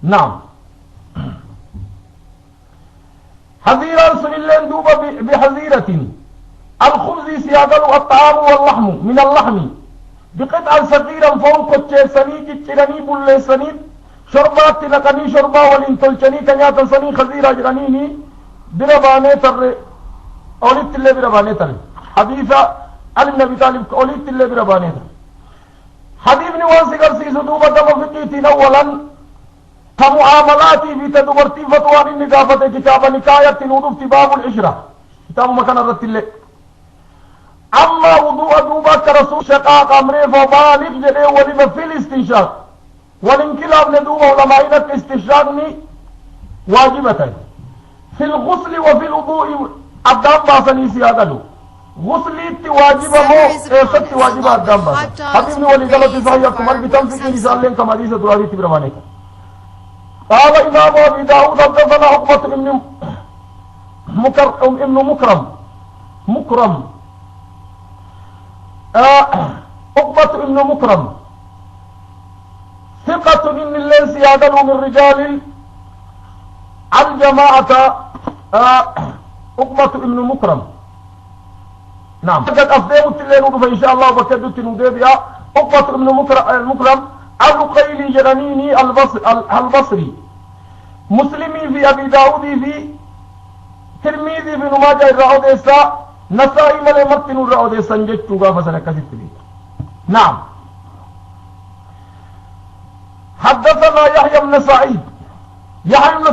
نعم. حذيرا سنلين دوبا بحذيرة الخبز سيادل الطعام واللحم من اللحم بقطع صغيرا فوق التشيساني جتشراني بلساني شربات نقني شربا والانتلشاني كنياتا سني خزيرا جرانيني برباني تر أوليت اللي برباني تر حديثة عن النبي طالب أوليت اللي برباني تر حديث نواسي قرسي سدوبة دمفقيتين أولا كمعاملاتي في تدبرتي فتوان النقافة كتاب نكاية نودفت باب العشرة كتاب مكان الرت اللي أما وضوء دوبا كرسول شقاق أمري فبالغ جلي ولما في الاستنشاق والانكلاب ندوبا ولمعينة الاستنشاقني واجبة في الغسل وفي الوضوء الدام باسني سيادة غسلي واجبة مو ست واجبة الدام باسا حبيبني ولقلت صحيح كمال بتنفق نسال لين كما ديسة دراري تبرمانيك. قال إمام أبي داود حدثنا عقبة ابن مكرم عقبة ابن مكرم ثقة إن الليل سيادة من رجال الجماعة عقبة ابن مكرم. نعم قد أفديه الليل فإن شاء الله بكدت نوديبها عقبة ابن مكرم الرقيلي جرانيني البصري مسلمي في أبي داود في ترمذي في نماجة الرعوديسا نسائي ملي مرتن الرعوديسا نجد توقف سنكسد لي. نعم. حدثنا يحيى بن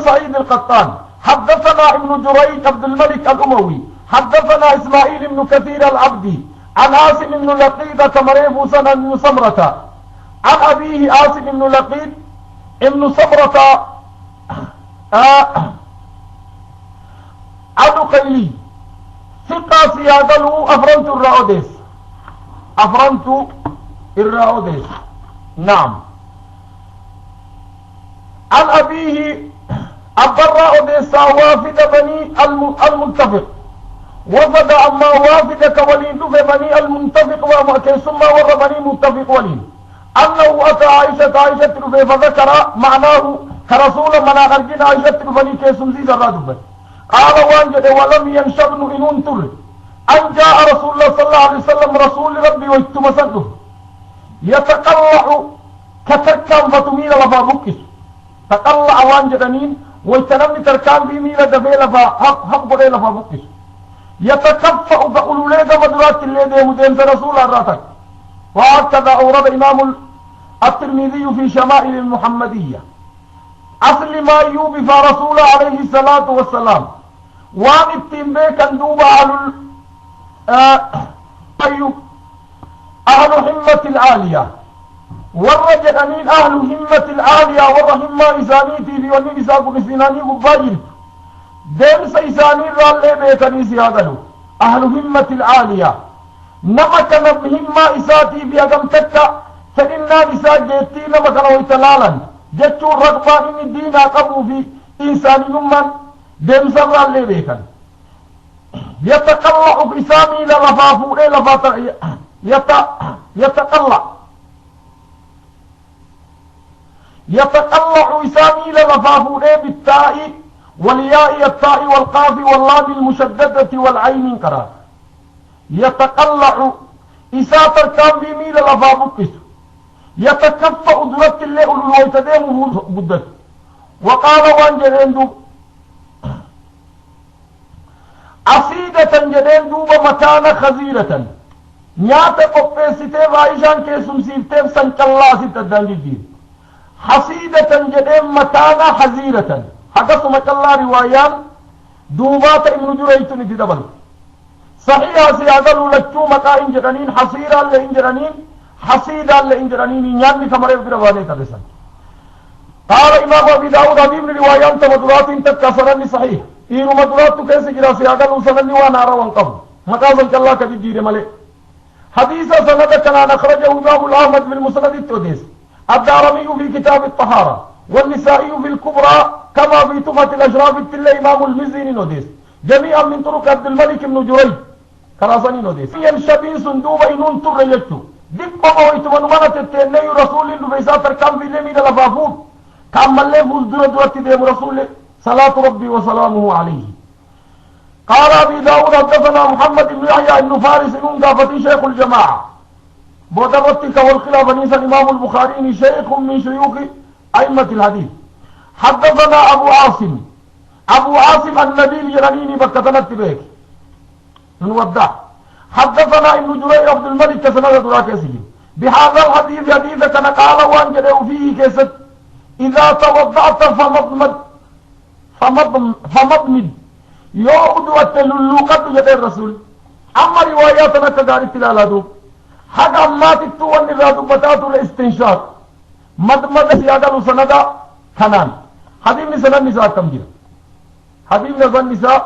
سعيد القطان حدثنا ابن جريج عبد الملك الأموي حدثنا إسماعيل بن كثير العبدي عن عاصم بن لقيط كمريف سنة بن سمرة عن أبيه عاصم بن لقيط ابن صبرة الرقيلي ثقة سيادله أفرنت الرعوديس. نعم. عن أبيه الرعوديس وافد بني المنتفق وفد أما وافد كولين في بني المنتفق ثم ور بني منتفق ولين أنه أتى عائشة فذكر معناه كرسول من أغرقنا عائشة فني كيسم زيز الرادب قال وانجد ولم ينشبن إن انتر أن جاء رسول الله صلى الله عليه وسلم رسول ربي ويتمسده يتقلع كتركان فتميل لفا بكس تقلع وانجدنين ويتنمي تركان في ميل دفي لفا حق بغي لفا بكس يتكفأ فقلوا ليك مدرات الليل مدين رسول الراتك. وهكذا أورد إمام الترمذي في شمائل المحمدية أصل ما يوبي فرسول عليه الصلاة والسلام وان التنبيه كان دوبا أهل همة العالية والرجل أمين أهل همة العالية والرحمة إسانيتي في والنبي ساقو نسيناني مباجر دين سيساني رالي بيكني سيادلو أهل همة العالية نمك همة إساتي بيقم تكا فإنا إسا جيتي نمك ويتلالا جتشو رغبا إن الدين قبو في إنسان يمن دين سر رالي بيكن يتقلع بإسامي لرفافو يتقلع إسامي لرفافو بالتاء والياء التاء والقاف واللام المشددة والعين انقرار يتقلع إساءة الكام بميل لرفافو يتكفأ درت الليل ويتديمه بدت. وقال وانجلين دوب عصيدة جدين دوب مكان خزيرة نياتا قفة ستيب عايشان كيسم سيفتيب سنكالله ستدان جديد حصيدة جدين مكان حزيرة حقص مكالله روايان دوبات ابن جريت نتدبل صحيح سيادلو لكو مكائن جرانين حصيرا لإنجرانين حصيدا لإنجرانين نياني كمريب برباني تبسا. قال إمام أبي داود عظيم روايان تمدرات تكسرني صحيح إيرو مدرات كيس جرا سيادلو سنني ونارا وانقب مكازن كالله كجير ملك. حديث سند كان أخرجه إمام الأحمد في المسند التوديس الدارمي في كتاب الطهارة والنسائي في الكبرى كما في تحفة الأشراف التلة إمام المزيني نوديس جميعا من طرق عبد الملك بن جريج كراساني نوديس ينشبين صندوق إنون ترجتو دقوا ويتمنوا منت التنين رسول الله فيساتر كم في لمن لفافون كمل له فزدر درت ديم رسول صلاة ربي وسلامه عليه قال أبي داود حدثنا محمد بن يحيى بن فارس بن قافتي شيخ الجماعة بودرتك والخلافة نيسا الإمام البخاري شيخ من شيوخ أئمة الحديث حدثنا أبو عاصم النبيل جرانيني بكتنت بيك نودع حدثنا ابن جرير عبد الملك كسنة دراكسي بهذا الحديث حديث كان قال وان جده فيه كسد إذا توضعت فمضمد يوعد التلوقات جد الرسول أما رواياتنا كدار التلالة حق أما تتوان الرادو بتاتو الاستنشاق مضمد سيادة سندا كنان حديث نساء النساء كم جير حديث نساء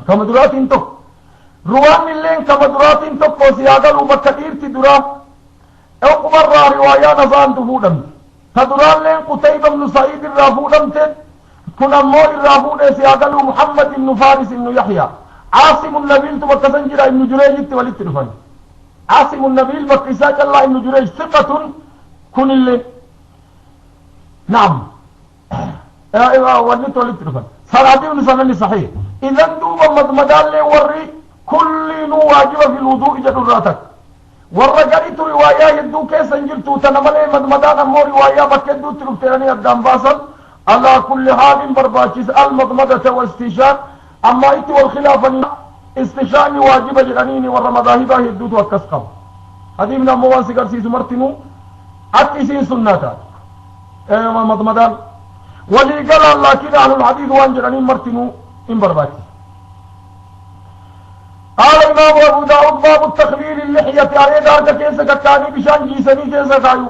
كم درات انتو روان اللين كم درات انتو سيادة وبكتير تدرا اقبر رواية نزان تفودم تدران لين قتيبة بن سعيد الرافودم تد كنا مول الرافود سيادة محمد بن فارس بن يحيى عاصم النبيل تبكسنجر ابن جريج والتلفان عاصم النبيل بكساج الله ابن جريج ثقة كن اللي نعم ولت والتلفان صلاة بن سنن صحيح إذا دوبا مدمدان لي وري كل واجب في الوضوء جدراتك والرجالة رواية يدو كيس انجلتو تنملي مدمدان مو رواية بكدو تلفتراني الدام باصل على كل حال برباكس المضمدة واستشان أما إتي والخلافة استشان واجب جرانيني والرمضاهبة يدو توكسقب هذه من أموان سيقر سيسو مرتنو أكسي سناتا مضمدان ولي قال الله كده أهل الحديث وان جرانين مرتنو إن برباكس قال إمام أبو داود باب التخليل اللحية أريد أنك كيسا كتاني بشان جيساني كيسا كايو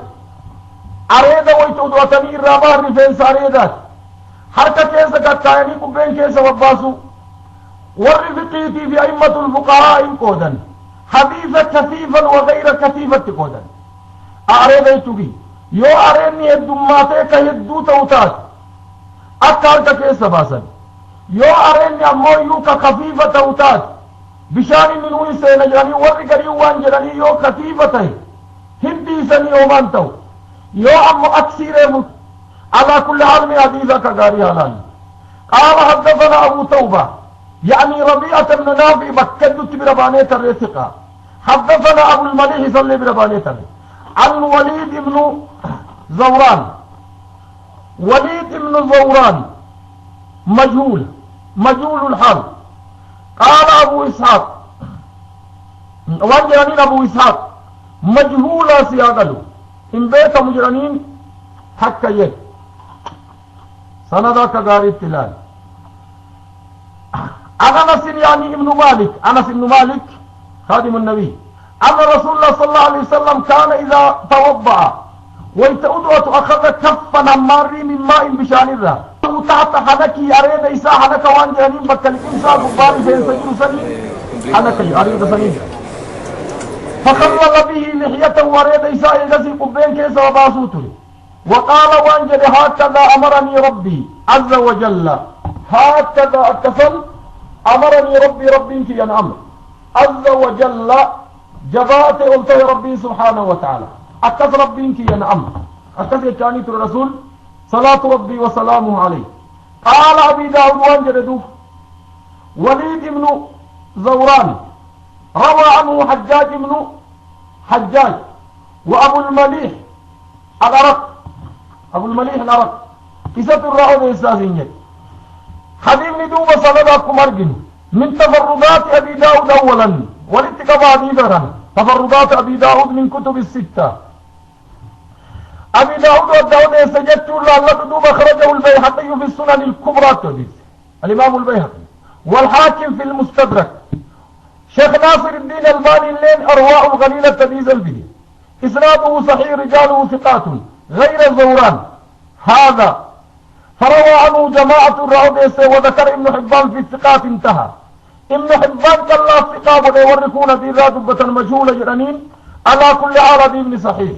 أريد ويتودوتني الرابار رفنس أريدات حركة كيسا كتاني قبين كيسا وباسو والرفقيتي في أئمة الفقهاء قودا حديثة كثيفا وغير كثيفة قودا أريد يتوغي يو أريني الدماتيك يدو توتات أكارك كيسا باسا يو أريني أمو يوكا خفيفة توتات بشان منوني سينا جراني ورقري وان جراني يو خفيفة هندي سني ومان تو يو أمو أكسير على كل حال من حديثة كغاري حلال قال حدثنا أبو توبة يعني ربيعة بن نافع بكدت بربانية الرثقة حدثنا أبو المليح صلي بربانية عن وليد بن زوران مجهول الحال قال أبو إسحاق وانجرانين أبو إسحاق مجهولا سياغلو إن بيت مجرانين حكا يد سندا كغاري التلال أنس يعني أنس بن مالك خادم النبي أن رسول الله صلى الله عليه وسلم كان إذا توضأ ويتأدوة أخذ كفا نماري من ماء بشان الرا تحت حنكي أريد إساء حنك وانجرانين بكال إنساء كباري سينسجل سنين حنكي أريد سنين فخلل به لحية وريد إساء يغسي قبين كيس وباسوته وقال وانجل هكذا أمرني ربي عز وجل هكذا أكسل أمرني ربي في أمر عز وجل جبات قلته ربي سبحانه وتعالى أكس ربي في أمر أكس كانت الرسول صلاة ربي وسلامه عليه قال أبي داود وانجل وليد بن زوران روى عنه حجاج بن حجاج وأبو المليح العرق إسات الرعود إستاذينيك حديث ندوب صلداكم أرجن من تفردات أبي داود أولا والاتقاء حديثا تفردات أبي داود من كتب الستة أبي داود والداود يستجدت الله لقدوب أخرجه البيهقي في السنن الكبرى تديس الإمام البيهقي والحاكم في المستدرك شيخ ناصر الدين الباني اللين أرواء الغليلة تديز البدي إسناده صحيح رجاله ثقات غير زوران هذا فروى عنه جماعة الرعوديس وذكر ابن حبان في الثقات انتهى ابن حبان كالله الثقاب ويوركون في رادبة مجهولة جرانين على كل عرض ابن صحيح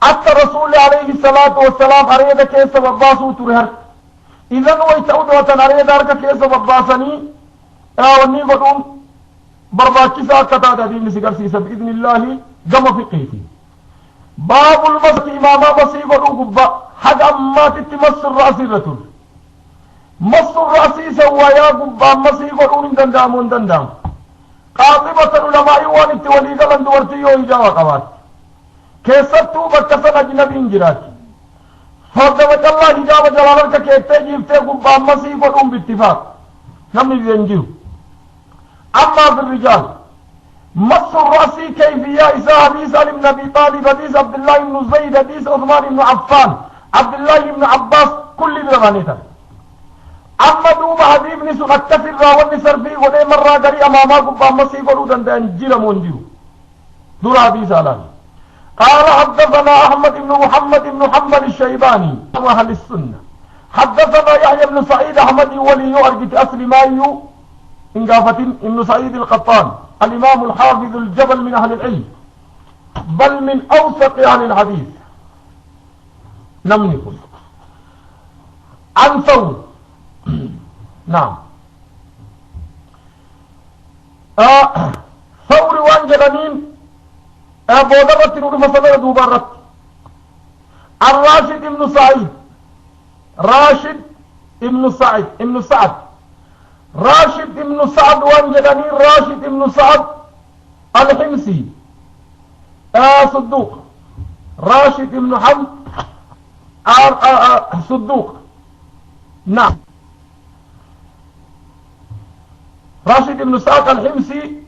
حتى رسول عليه الصلاة والسلام أريد كيس وباسو ترهر إذن ويتعود وتن أريد أرك كيس وباسني أوني قدوم barbaachisaa akka taate hadiisni si garsiisa biidnillaahi gama fiqiiti. baabul masxi imaamaa masii godhuu gubbaa haga ammaatitti massu ra'asii irra ture. massu ra'asii san wayaa gubbaa masii godhuun hin danda'amu hin danda'amu. qaatibatan ulamaa'ii waan itti walii galan dubartii yoo hijaaba qabaatti. keessattuu bakka san ajnabiin jiraatti. fardama callaa hijaaba jalaan harka keettee jiiftee gubbaa masii godhuun bittifaaq namni hin jiru. ammaa fi rijaal مس الرأس كيفية إساء حديث علي بن أبي طالب حديث عبد الله بن زيد حديث عثمان بن عفان عبد الله بن عباس كل برغانيتا. أما دوما حديث نسو أكتفر راون نسر فيه ودي مرة قري أماما قبا مسي قلودا دان جير منجيو دور حديث على قال حدثنا أحمد بن محمد بن محمد الشيباني أهل السنة حدثنا يحيى بن سعيد أحمد ولي أرجت أسلمايو إن قافة ابن سعيد القطان الإمام الحافظ الجبل من أهل العلم بل من أوثق أهل الحديث نمني كل عن ثور نعم ثور وانجلانين بودرت نور مسألة دوبارت الراشد ابن سعيد راشد ابن سعد ابن سعد راشد ابن سعد وانجلاني راشد ابن سعد الحمصي صدوق راشد ابن حمد صدوق نعم راشد ابن سعد الحمصي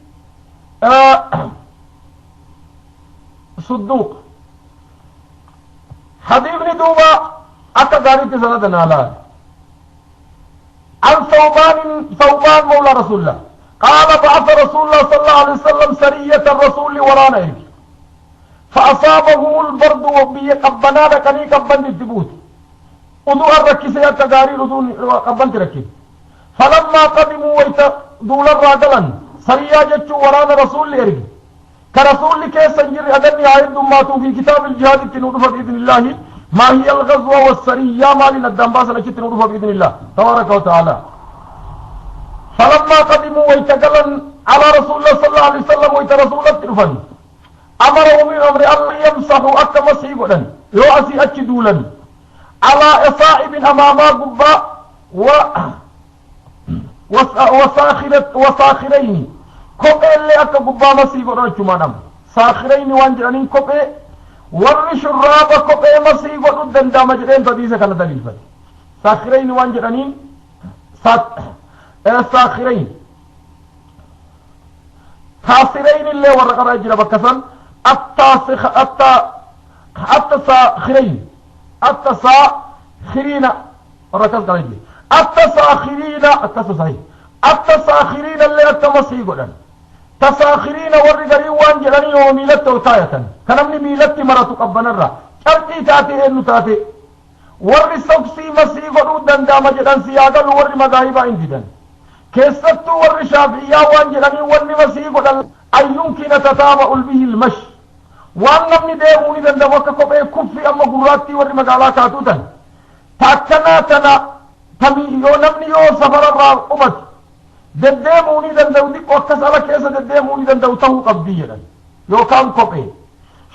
صدوق حديث ندوبة أكداري سندنا لا عن ثوبان مولى رسول الله قال بعث رسول الله صلى الله عليه وسلم سرية الرسول ولا نهر فأصابهم البرد وبيقبنا لكني قبن الدبوت ودوء الركسية كداري قبن تركب فلما قدموا دول الراجلا سرية جتشو ورانا رسول لإرق كرسول لكي سنجر أدني عيد ماتوا في كتاب الجهاد التنورف بإذن الله ما هي الغزوة والسرية ما لنا باسا لكي تنورف بإذن الله تبارك وتعالى فلما قدموا ويتقلن على رسول الله صلى الله عليه وسلم ويترسول التنفن أمروا من أمر أن يمسحوا أكا مسيقا يؤسي أكدولا على إصائب أماما قبا وساخرين كوبي اللي أكا قبا مسيقا رجمانام ساخرين وانجرانين كوبي warri shurraaba kophee masii godhu danda'ama jedheen hadiisa kana daliilfate saakhirayn waan jedhaniin saakhirayn taasirayn illee warra qaraa jira bakka san التساخرين وركز قال لي التساخرين التساخرين اللي التمسي قدن تساخرين ورقري وان جلني وميلت وتاية كنمني ميلت مرة تقبن الرا شرطي تاتي انو تاتي ور سوكسي مسي قدود دندام جدن سياغل ور مذاهبا انددن كيستو ور شافعيا وان جلني ور مسي قدن أن يمكن تتابع به المشي وان نمني ديموني دندم وككوبي كفي اما قراتي ور مقالا كاتوتن تاكنا تنا تمي يو نمني يو سفر الرا قمت deddeemuuni danda'u xiqqoo akkas ala keessa deddeemuuni danda'u ta'uu qabdii jedhan yookaan kophee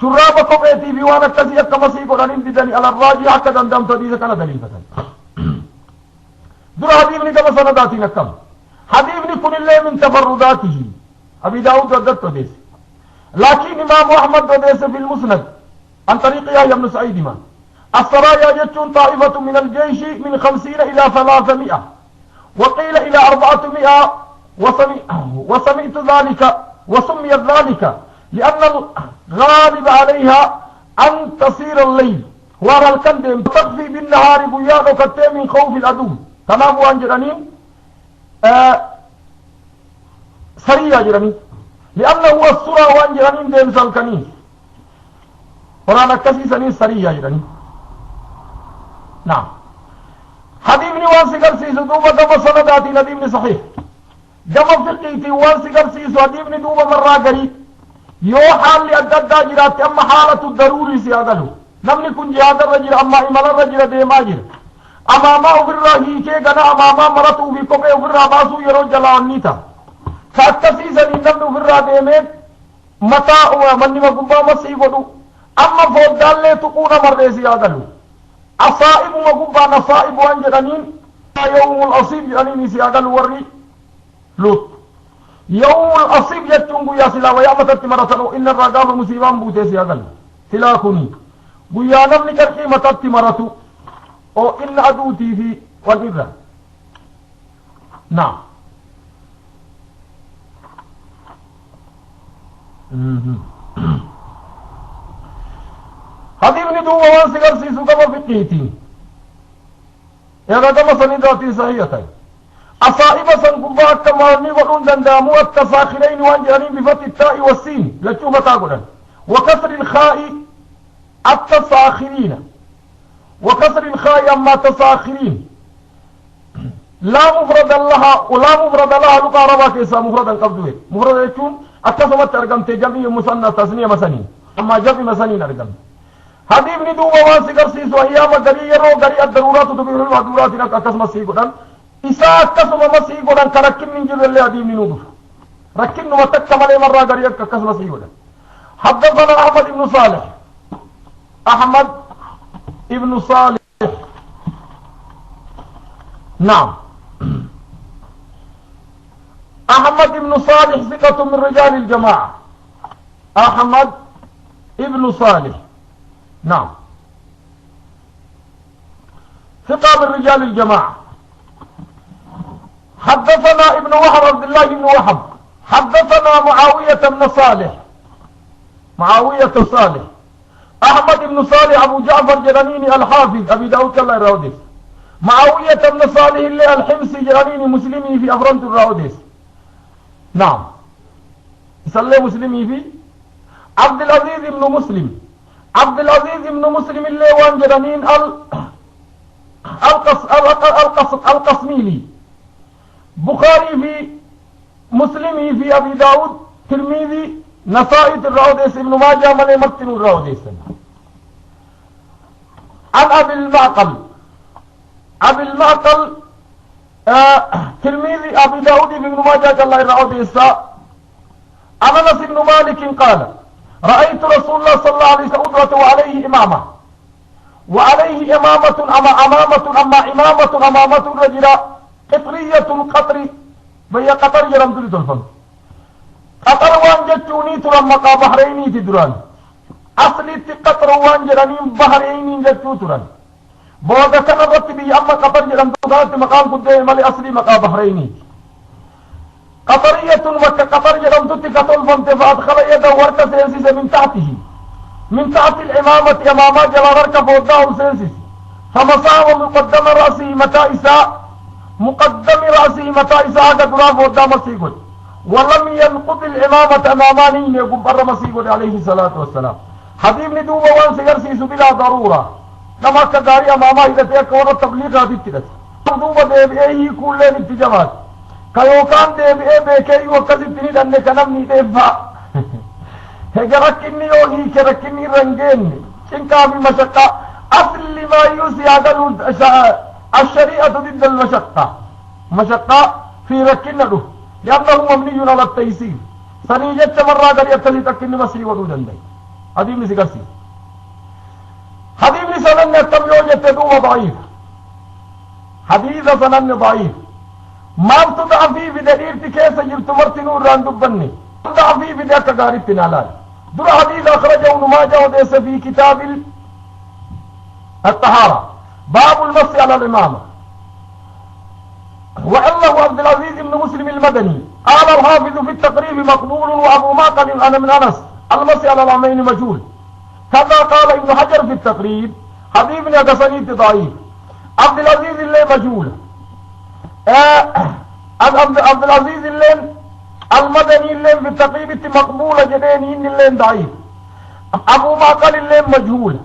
shurraaba kopheetii fi waan akkasii akka masii godhaniin didanii alarraajii akka danda'amtu hadiisa kana daliilfatan dura hadiifni gama sanadaatiin akkam hadiifni kunillee min tafarrudaatihi abi daawud waddat odeesse laakiin imaamu ahmad odeesse fi lmusnad an tariiqi yahya ibnu sa'iid ma السرايا جتون طائفة من الجيش من 50 إلى 300 وقيل إلى 400 وسمعت ذلك وسميت ذلك لأن الغالب عليها أن تصير الليل وراء الكندم تطفي بالنهار بيان وكتين من خوف العدو تمام وانجرانين سريع جرانين لأنه هو السرى وانجرانين دين سالكنين وراء الكسي سنين سريع جرانين نعم حديثني وانسي قرسيسو دوبا دم سنداتي نديمني صحيح دم فقيتي وانسي قرسيسو حديثني دوبا مرة قريب يو حال لأددا جراتي أما حالة الضروري سيادلو نمني كن جهاد الرجل أما إمال الرجل ديما جر أما ما أفرها هيكي قنا أما ما مرتو في كوبي أفرها باسو يرو جلال نيتا كاتسيسا نمنو في الراديمين متاع ومني مقبا مسيقودو أما فودال لي تقون مرسي آدلو أصائب مقبا نصائب وانجرانين يوم الأصيب جرانين سيادلو وري لوط يوم الأصيب يتنقو يا سلا ويامتت مرتنو إن الرقام مسيبان بوتي سيادلو سلا كوني ويانم نكركي متت مرتو أو إن أدوتي في والإبرة نعم هذه من دو وان سيغر سيسو كما فقهيتي يا كما سنداتي صحيحة أصائب سنقبا كمارني ودون دندامو التساخرين وانجانين بفتح التاء والسين لتشوف تاقولا وكسر الخاء التساخرين وكسر الخاء أما تساخرين لا مفرد لها ولا مفرد لها لقى ربا كيسا مفردا قبضوه مفرد يكون أكثمت أرقمت جميع مسنة تسنية مسنين أما جميع مسنين أرقم هذه ابن دوبا وانسكر سيسو أيام قري يرو قري الضرورات تبير المعدورات لك أكثم مسيقودان إساء أكثم مسيقودان كركن من جر الله هذه ابن نودف ركن وتكمل مرة قري أكثم مسيقودان حدثنا أحمد بن صالح أحمد ابن صالح نعم أحمد بن صالح ثقة من رجال الجماعة أحمد ابن صالح نعم ثقة من رجال الجماعة حدثنا ابن وهب عبد الله بن وهب حدثنا معاوية بن صالح معاوية صالح أحمد بن صالح أبو جعفر جرانيني الحافظ أبي داود الله الراوديس معاوية بن صالح اللي الحمصي جرانيني مسلمي في أفرنت الراوديس نعم يصلي مسلمي في عبد العزيز بن مسلم عبد العزيز بن مسلم اللي وان جرانين القسميلي بخاري في مسلمي في أبي داود ترمذي نسائي الراوديس ابن ماجه ملي متن الراوديس عن أبي المعقل أبي المعقل ترمذي أبي داود بن ماجه الله الراوديس أنس بن مالك قال رأيت رسول الله صلى الله عليه وسلم وعليه إمامة وعليه إمامة أما إمامة رجل قطرية القطر بي قطر جرم تريد الفن قطر وان جتوني ترى مقا بحريني تدران أصلي قطر وان جرانين بحريني جتو تران بوضا كان رتبي أما قطر جرم تران مقام قدام مالي أصلي مقا بحريني قطرية وكقطر جرم تتكتل فانت فأدخل يده ورك سينسيس من تحت الإمامة إمامة جلالرك فوضاه سينسيس فمساه مقدم رأسه متى إساء قدرا فوضاه مسيقود ولم ينقض الإمامة أمامانين يقول بر مسيقود عليه الصلاة والسلام حبيب ندوبة وان سيرسيس بلا ضرورة لما كداري أمامه إذا تيكور التبليغ هذه التدس ندوبة ديبئيه كل الاتجامات كيوكان ديبئي بيكي وكذبتني لأنك نمني ديبها هجركني وهي كركني رنجيني شنكا بمشقة أصل ما يوسي هذا الشريعة ضد المشقة مشقة في ركنا له لأنه مبني على التيسير سنيجت مرة قد يبتلي تكني مسيح ودودا لي حديث نسيقسي حديث سنن التبيوج يتدوه ضعيف حديث سنن ضعيف ما ابتدع فيه بدليل تكيس جبت مرتنور ران دبني ابتدع فيه بدأك قارب تنالال در حديث أخرجه نماجه وديس في كتاب الطهارة باب المس على الإمامة وعله عبد العزيز بن مسلم المدني قال الحافظ في التقريب مقبول وأبو معقل أنا من أنس المس على العمين مجهول كذا قال ابن حجر في التقريب حبيبنا قصنيت ضعيف عبد العزيز اللي مجهول عبد العزيز اللي المدني اللي في التقريب مقبول جدينين اللي ضعيف أبو معقل اللي مجهول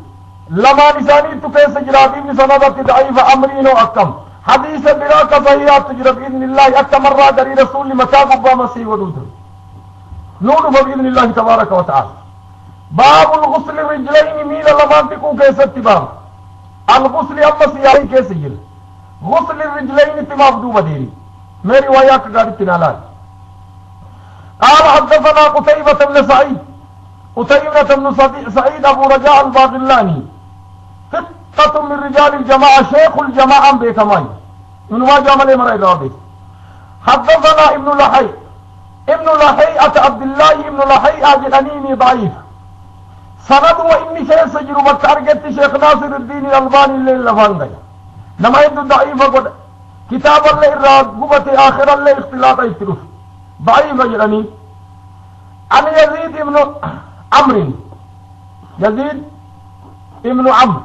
لما نساني تكيس جرابي من سندة ضعيف أمرين وأكم حديث براك صحيحات تجرى بإذن الله أكم مرة دري رسول لمكان أبا مسيح ودودر نور بإذن الله تبارك وتعالى باب الغسل الرجلين مين لما تكون كيس اتباب الغسل أما سياري كيس جل غسل الرجلين اتباب دو بديري میری وایاک گاڑی تنالات قال حدثنا قتيبة بن سعيد، قتيبة بن سعيد أبو رجاء الباقلاني ثقة من رجال الجماعة، شيخ الجماعة بكماي من واجه ملي مرأي رابط. حدثنا ابن لحي، ابن لحيئة عبد الله ابن لحيئة جلانيني ضعيف سند وإني شيء سجر بكارجت شيخ ناصر الدين الألباني اللي لفان نما يدو ضعيفة قد كتاب الله الرقبة آخر الله اختلاط يتروف ضعيف جلاني. عن يزيد ابن عمرو، يزيد ابن عمرو،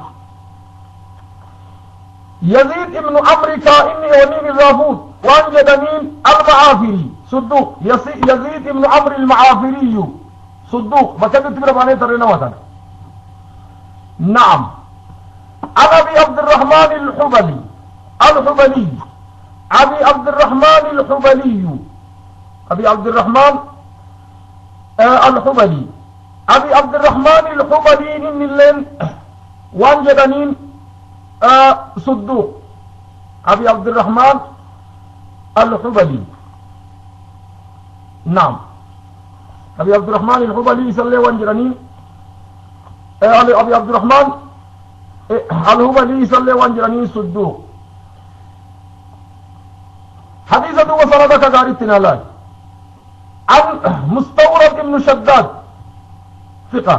يزيد ابن عمرو كائني ونين الرافود وانجدنين المعافري صدوق، يزيد ابن عمرو المعافري صدوق بكذا تبرا باني ترينا وطن. نعم. عن ابي عبد الرحمن الحبلي، الحبلي ابي عبد الرحمن الحبلي، ابي عبد الرحمن الحبلي، ابي عبد الرحمن الحبلي ان اللين وانجدنين صدوق، ابي عبد الرحمن الحبلي. نعم. ابي عبد الرحمن الحبلي صلى وانجرني ابي عبد الرحمن الحبلي صلى وانجرني صدوق. حديثه وسندك غارتنا لا. عن مستورد بن شداد ثقة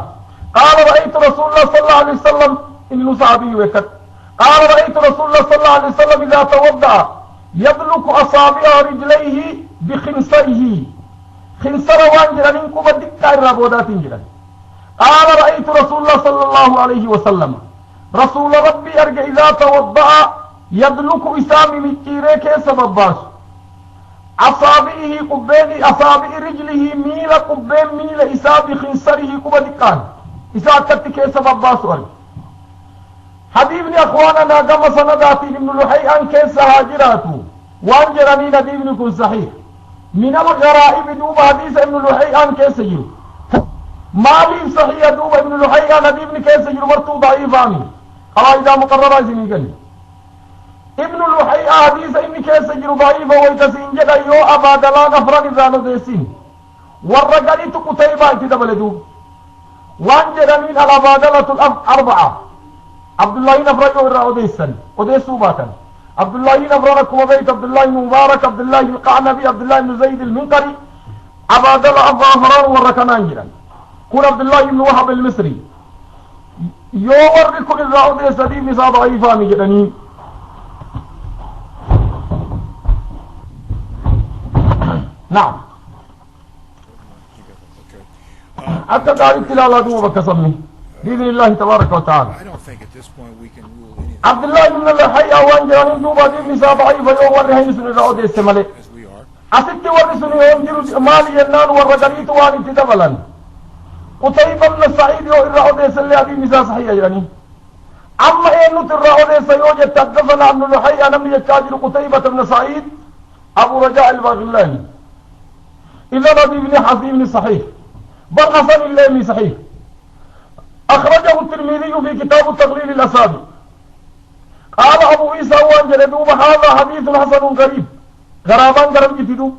قال رأيت رسول الله صلى الله عليه وسلم إنه صحابي وكت قال رأيت رسول الله صلى الله عليه وسلم إذا توضأ يدلك أصابع رجليه بخنصره، خنصر وانجرانين كوبا دكا الرابودات انجران. قال رأيت رسول الله صلى الله عليه وسلم رسول ربي أرجع إذا توضأ يدلك إسامي مكيريك سبب باس أصابعه قبين أصابع رجله ميل قبين ميل إساب خنصره كوبا دكان إساب كتك سبب باس حبيبني أخواننا قم سنداتي ابن لحي أن كيس هاجراته وانجرني نديبني كن صحيح من الغرائب دوب حديث ابن لحي أن كيس يجر مالي صحيح دوب ابن لحي أن نديبني كيس يجر ورطو ضعيف آمين قائدة مقررة زميقل ابن لحي حديث ابن كيس يجر ضعيف ويتسين جدا يو أبا دلاغ فرق زانو ديسين والرقالي تقتيبا اتدبل دوب وانجرني الأبادلة الأربعة عبد الله نفر يورا أوديسن أوديسو باتن عبد الله نفر ركوب بيت عبد الله مبارك عبد الله القعنبي عبد الله بن زيد المنقري عباد الله الظاهران وركنانجرا كون عبد الله بن وهب المصري يور كل الرأوديس دي مسا ضعيفا مجرني. نعم. حتى دار التلالة دوبا بكسمي بإذن الله تبارك وتعالى. عبد الله بن لحي وانجراني دوبا دي مسا ضعيفا يور ورهين سنة الرأوديس ملي أسكت ورسني ينجر مالي ينان ورقريت واني تدبلا قتيبة بن سعيد يو الرأوديس اللي هذه مسا صحيح يعني. أما إنه الرأوديس يوجد تدفن عن لحي أنا من يتاجر قتيبة بن سعيد أبو رجاء الباغلاني إذا نبي بن حزيم صحيح بل حسن الليمي صحيح. أخرجه الترمذي في كتاب تقليل الأصابع. قال أبو عيسى وانجل دوب هذا حديث حسن غريب غرابان غرب جتدو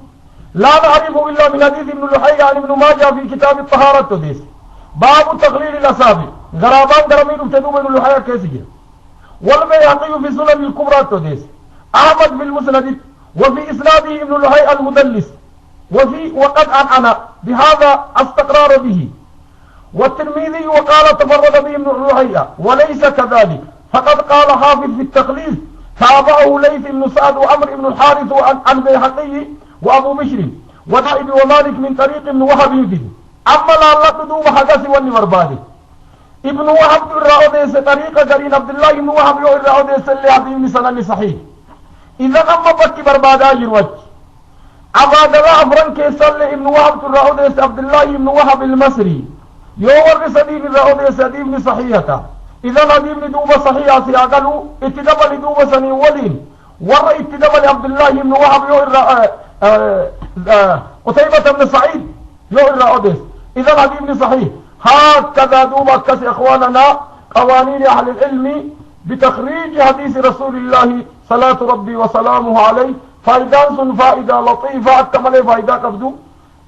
لا نعرفه إلا من حديث ابن لحي عن ابن ماجه في كتاب الطهارة تديس باب تقليل الأصابع غرابان غرب جتدو ابن لحي كيسجل والبيهقي في سنن الكبرى تديس أحمد في المسند وفي إسناده ابن لحي المدلس وقد أنعن بهذا استقرار به والترمذي وقال تفرد به ابن لحي وليس كذلك فقد قال حافظ في التقليد تابعه ليث بن سعد وعمر بن الحارث عن بيهقي وابو بشر ودائب ومالك من طريق ابن وهب به. اما لا لقدوم حدث والنوربادي ابن وهب الرأوديس طريق قرين عبد الله بن وهب يو الرأوديس اللي عبد سنن صحيح. اذا اما بكي بربادا يروج عباد الله افرن كيسل ابن وهب الرأوديس عبد الله بن وهب المصري يو ورس دين الرأوديس دين صحيحه. إذا نديم دوبة صحيحة سياقلوا اتدبل دوبة سني ولين ورى اتدبل عبد الله بن وهب يؤر قتيبة بن سعيد يؤر أوديس. إذا نديم صحيح. هكذا دوبة كس إخواننا قوانين أهل العلم بتخريج حديث رسول الله صلاة ربي وسلامه عليه فائدة لطيفة أكمل فائدة قبضو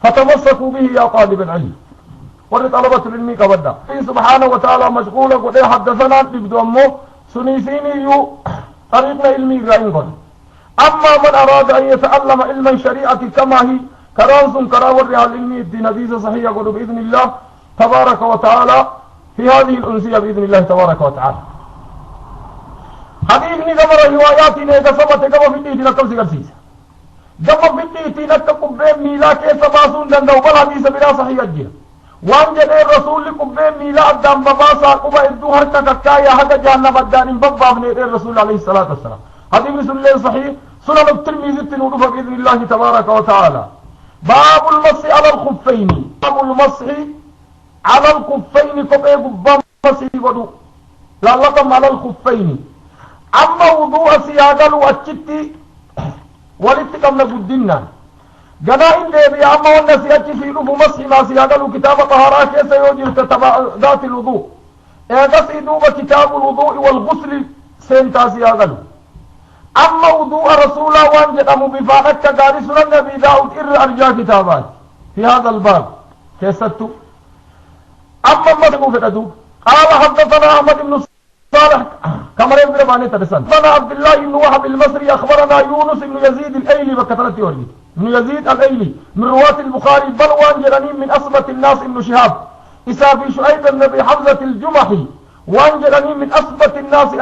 فتمسكوا به يا طالب العلم ولطلبة العلم كبدا سبحانه وتعالى مشغولة قد حدثنا ببدو أمه سنيسيني طريقنا علمي غير. أما من أراد أن يتعلم علم الشريعة كما هي كرانس كراور العلمي الدين حديث صحيح يقول بإذن الله تبارك وتعالى في هذه الأنسية بإذن الله تبارك وتعالى. حديثني كما رواياتنا إذا سمت كما في الدين لكم سيكرسيس كما في الدين لكم بين ميلا كيسا باسون دندو بل حديث بلا صحيح الجيل وان جدي الرسول لكم بين ميلا أدام بباسا قبا إدو هركا كايا حقا جهنم الدان ببا من الرسول عليه الصلاة والسلام. حديث رسول الله صحيح سنن الترمذي تنوضف بإذن الله تبارك وتعالى. باب المسح على الخفين باب المسح على الخفين كبه قبام مسح ودو لا لكم على الخفين. أما وضوء سياغل واتشتي ولتكم نقدنا قنائن دي أما والنسياتي في لفو مسح ما سياغل كتاب طهارات كيسا يوجر ذات الوضوء إذا سيدوب كتاب الوضوء والغسل سينتا سياغل. أما وضوء رسول الله وانجد أمو بفانك كغاري سنن نبي داود أرجع كتابات في هذا الباب كيستو. أما مسكو فتدو قال حدثنا أحمد بن صالح كما يبقى باني ترسل فانا عبد الله بن وهب المصري أخبرنا يونس بن يزيد الأيلي وكثرة يوري بن يزيد الأيلي من رواة البخاري بل وانجلني من أصبت الناس ابن شهاب إسا في شعيب النبي حمزة الجمحي وانجلني من أصبت الناس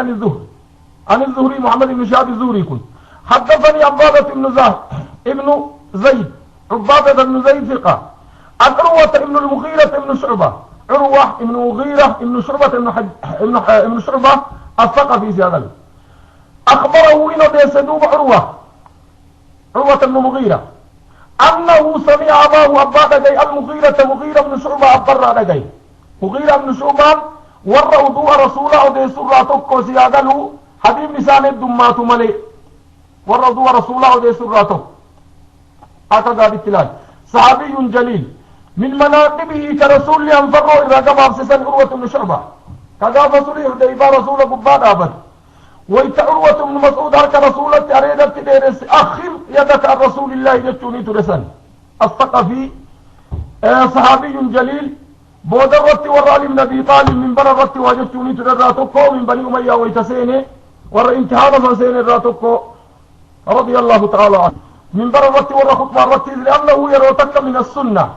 عن الزهري محمد بن شهاب الزهري كن. حدثني عبادة بن ابن زيد عبادة بن زيد ثقة عن عروة بن المغيرة بن شعبة عروة بن مغيرة بن شعبة بن شعبة الثقفي زيادة أخبره إنه بيسدوب عروة بن مغيرة أنه سمع أباه أباد جاي المغيرة مغيرة بن شعبة أبرا جاي مغيرة بن شعبة والرؤضوء رسوله ودي سراتك زيادة حبيب نسان الدمات ملي والرضو رسوله ودي سراته هكذا بالتلاج. صحابي جليل من مناقبه كرسول ينفروا إذا قام أبسسا عروة بن شعبة كذا فصليه ديبا رسول قباد أبد وإنت عروة بن مسعود هكا رسولة أريدت تدرس أخر يدك عن رسول الله يجتوني ترسل. الثقفي صحابي جليل بود الرت ورالي من أبي طالب من بر الرت وجتوني تدراتكو من بني أمية ويتسيني ور انتهاء فسين الراتكو رضي الله تعالى عنه من بر الرت ور خطبة الرت لأنه يروتك من السنة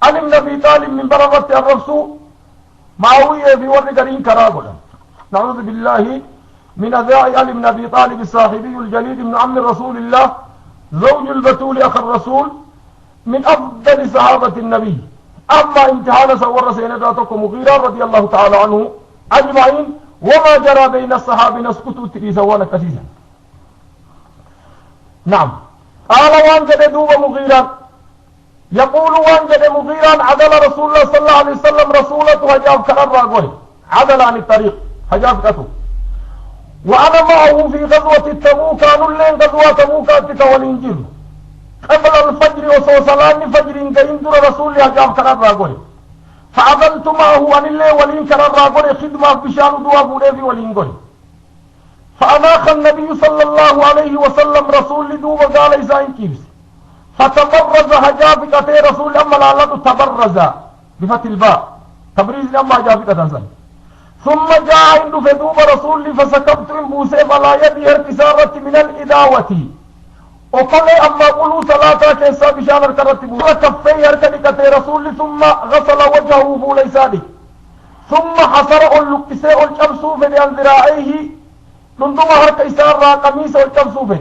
عن النبي طالب من بر الرت الرسول معاوية بور قرين كراغلا. نعوذ بالله من أذاعي علي بن أبي طالب الصاحبي الجليل من عم رسول الله زوج البتول أخ الرسول من أفضل صحابة النبي. أما امتحان سور سينداتكم مغيرا رضي الله تعالى عنه أجمعين وما جرى بين الصحابة نسكتوا تريزوانا كثيرا. نعم قال وانجد دوب مغيرا يقول وانجد مغيرا عدل رسول الله صلى الله عليه وسلم رسولته هجاب كأرى قولي عدل عن الطريق هجاب كأته. وأنا معه في غزوة التبوك كانوا اللين غزوة تبوك أتك والإنجيل قبل الفجر وصوصلان فجر كيندر رسول الله هجاب كأرى قولي فعدلت معه عن اللين ولين كأرى قولي خدمة بشان دوا بولي ولين قولي. فأناخ النبي صلى الله عليه وسلم رسول دوب قال إسائن كيبس فتبرز هجابك أتي رسول أما لعلته تبرز بفتح الباء تبريز لما هجابك تنسل. ثم جاء عند فدوب رسول فسكبت بوسي فلا يدي ارتسارة من الإداوة وقال أما قلوا صلاة كيسا بشان الكرتب وكفي يركدك أتي رسول ثم غسل وجهه فولي سادك ثم حصر اللقساء الشمسوف لأن ذراعيه لندم هرك إسارة قميص الشمسوف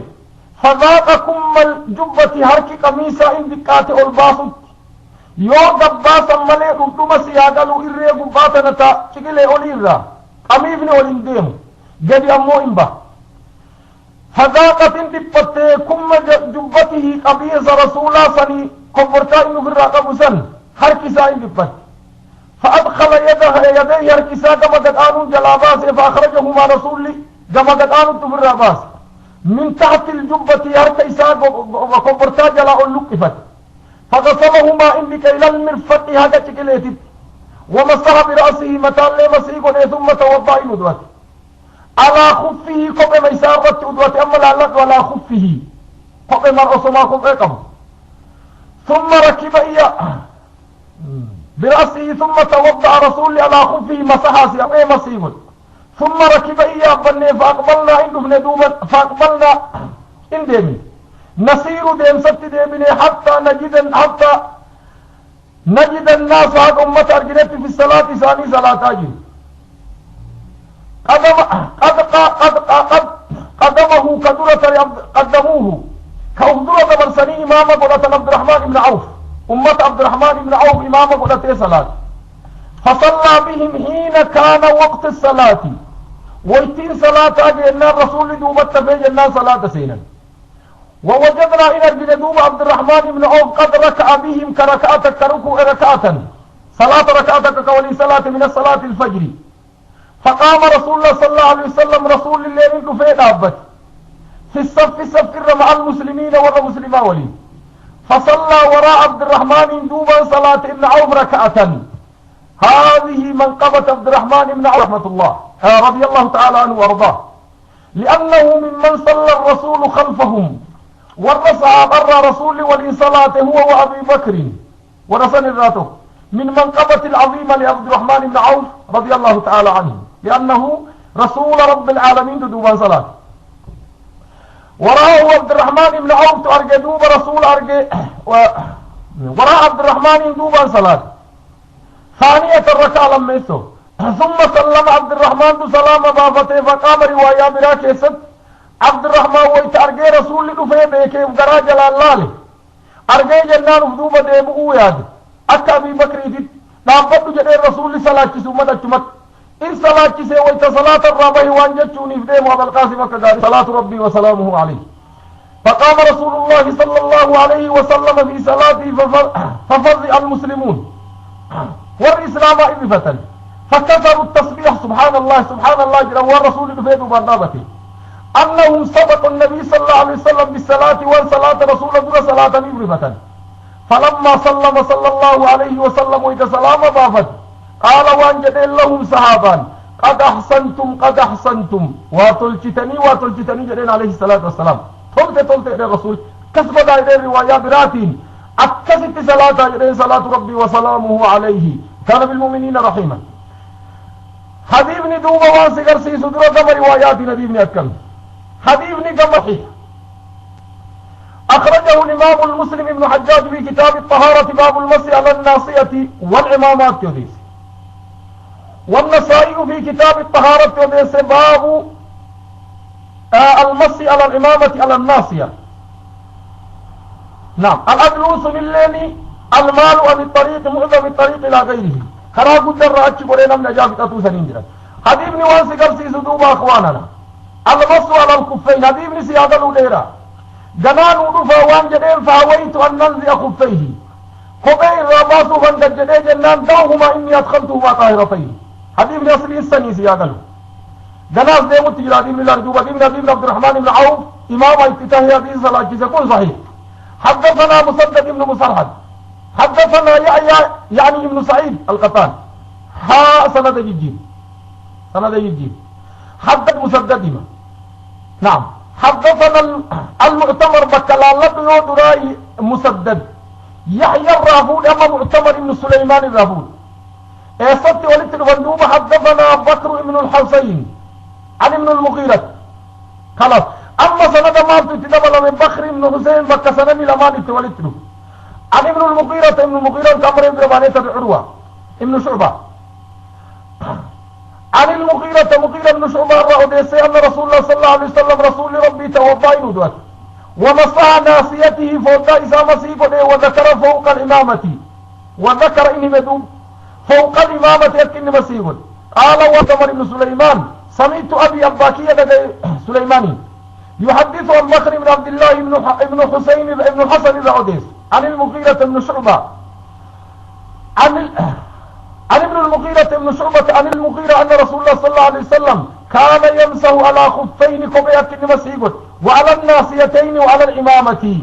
فذاق كم الجبة هرك قميص اندكات الباسط يو دباسا ملي لندم سياغلو إرّي قباتنا تا شكلي أوليرا قميبني أولينديم قد أمو إنبا فذاقت اندبت كم جبته قميص رسولا سني كفرتا إنو في الرقب سن هرك سا اندبت فأدخل يديه هرك سا كما قد آنون جلاباس فأخرجهما رسولي كما قد آنون تفر باس من تحت الجبة هرك إساق وكبرتا جلاء اللقفت فغسلهما عندك إلى المرفق هذا تكليتب ومسح برأسه متان لمسيق ثم توضأ ندوت على خفه قبل ما يسارت ندوت أما لا لك ولا خفه قبل ما رأسما قبل ثم ركب إياه برأسه ثم توضأ رسول على خفه مسحا سيئة مسيح ثم ركب إياه بني فأقبلنا عنده ندوبا فأقبلنا اندمي نسير ديم ست ديمني حتى نجد الناس هذا أمة أرجلت في الصلاة ثاني صلاة أجل قدمه قدموه كأخدرة برسني إمامة قلت عبد الرحمن بن عوف أمة عبد الرحمن بن عوف إمامة قلت صلاة فصلى بهم حين كان وقت الصلاة ويتين صلاة أجلنا الرسول دوبت فيجنا صلاة سينا ووجدنا إن أرجل دوب عبد الرحمن بن عوف قد ركع بهم كركعتك كركوع ركعة صلاة ركعتك كولي صلاة من الصلاة الفجر فقام رسول الله صلى الله عليه وسلم رسول الله منك في دابت في الصف مع المسلمين والمسلمين ولي فصلى وراء عبد الرحمن دوبا صلاة ابن عوف ركعة هذه منقبة عبد الرحمن بن عوف رحمة الله رضي الله تعالى عنه وارضاه لأنه ممن صلى الرسول خلفهم ورسع بر رسول ولي صلاته هو وأبي بكر ورسل الراته من منقبة العظيمة لعبد الرحمن بن عوف رضي الله تعالى عنه لأنه رسول رب العالمين دوبا صلاة وراءه عبد الرحمن بن عوف تأرجى دوب رسول أرجى وراء عبد الرحمن دوبا صلاة ثانية الركعة لما يسو ثم سلم عبد الرحمن بسلام بافته فقام رواية بلا كيست عبد الرحمن ويت أرجى رسول لدفه بيكي وقرا جلال الله أرجى جنان افدوبة ديبقوا ياد أكا أبي بكر يجد نابد جدي الرسول صلاة سمد أجمت إن صلاة سويت صلاة الرابع وانجتشوني فديم وابا القاسم كذلك صلاة ربي وسلامه عليه فقام رسول الله صلى الله عليه وسلم في صلاته ففزع المسلمون والإسلام إذفة فكثروا التسبيح سبحان الله جل والرسول بفيد برنامته أنهم سبقوا النبي صلى الله عليه وسلم بالصلاة والصلاة رسول الله صلاة إذفة فلما سلم صلى الله عليه وسلم وإذا سلام بافت قال وانجد لهم صحابان قد أحسنتم واتلجتني جدين عليه الصلاة والسلام طلت إلى الرسول كسب إلى الرواية براتين أكست صلاة جدين صلاة ربي وسلامه عليه كان بالمؤمنين رحيما حبيبني دوبا وانسقر سي صدر كم روايات نديبني أكل حبيبني كم صحيح أخرجه الإمام المسلم ابن حجاج في كتاب الطهارة باب المسي على الناصية والعمامات كذيس والنسائي في كتاب الطهارة كذيس باب المسي على الإمامة على الناصية نعم الأدلوس بالليل المال عن الطريق معظم الطريق إلى غيره خراج الدر أتش قرينا من أجابة أتوسنين جرا حبيبني وانسقر سي صدوب أخواننا المسو على الكفين حبيبني سيادة الأوليرا جنان ودفا وان جدين فاويت أن ننزع خفيه خبئ الرماس فان جدين جنان داهما إني أدخلتهما طاهرتين حبيب نصري السني سياقل جناس ديمو تجرى ديم الأرجوبة ديم عبد الرحمن بن عوف إمام افتتاح هذه الصلاة كل صحيح حدثنا مسدد بن مسرحد حدثنا يعني ابن سعيد القطان سند يجيب حدث مسدد نعم حدثنا المؤتمر بكلالة يودراي مسدد يحيى الرافود أما مؤتمر ابن سليمان الرافود ايصدت ولدت الفندوب حدثنا بكر ابن الحسين عن ابن المغيرة خلاص أما سند ما تتدبل من بكر ابن حسين بكسنني لما ولدت عن ابن المغيرة كمر ابن ربانية العروة ابن شعبة عن المغيرة بن شعبة الرأوديسي أن رسول الله صلى الله عليه وسلم رسول ربي توضأ ندوت ومسح ناسيته فوضأ إذا مسيقه وذكر فوق الإمامة وذكر إني مدوب فوق الإمامة يكن مسيقه قال وتمر بن سليمان سمعت أبي أباكية سليماني يحدث عن بكر بن عبد الله بن حسين بن حسن الرأوديس عن المغيرة بن شعبة عن ابن المغيرة بن شعبة عن المغيرة أن رسول الله صلى الله عليه وسلم كان يمسح على خفين كبيرة مسيقه وعلى الناصيتين وعلى الإمامة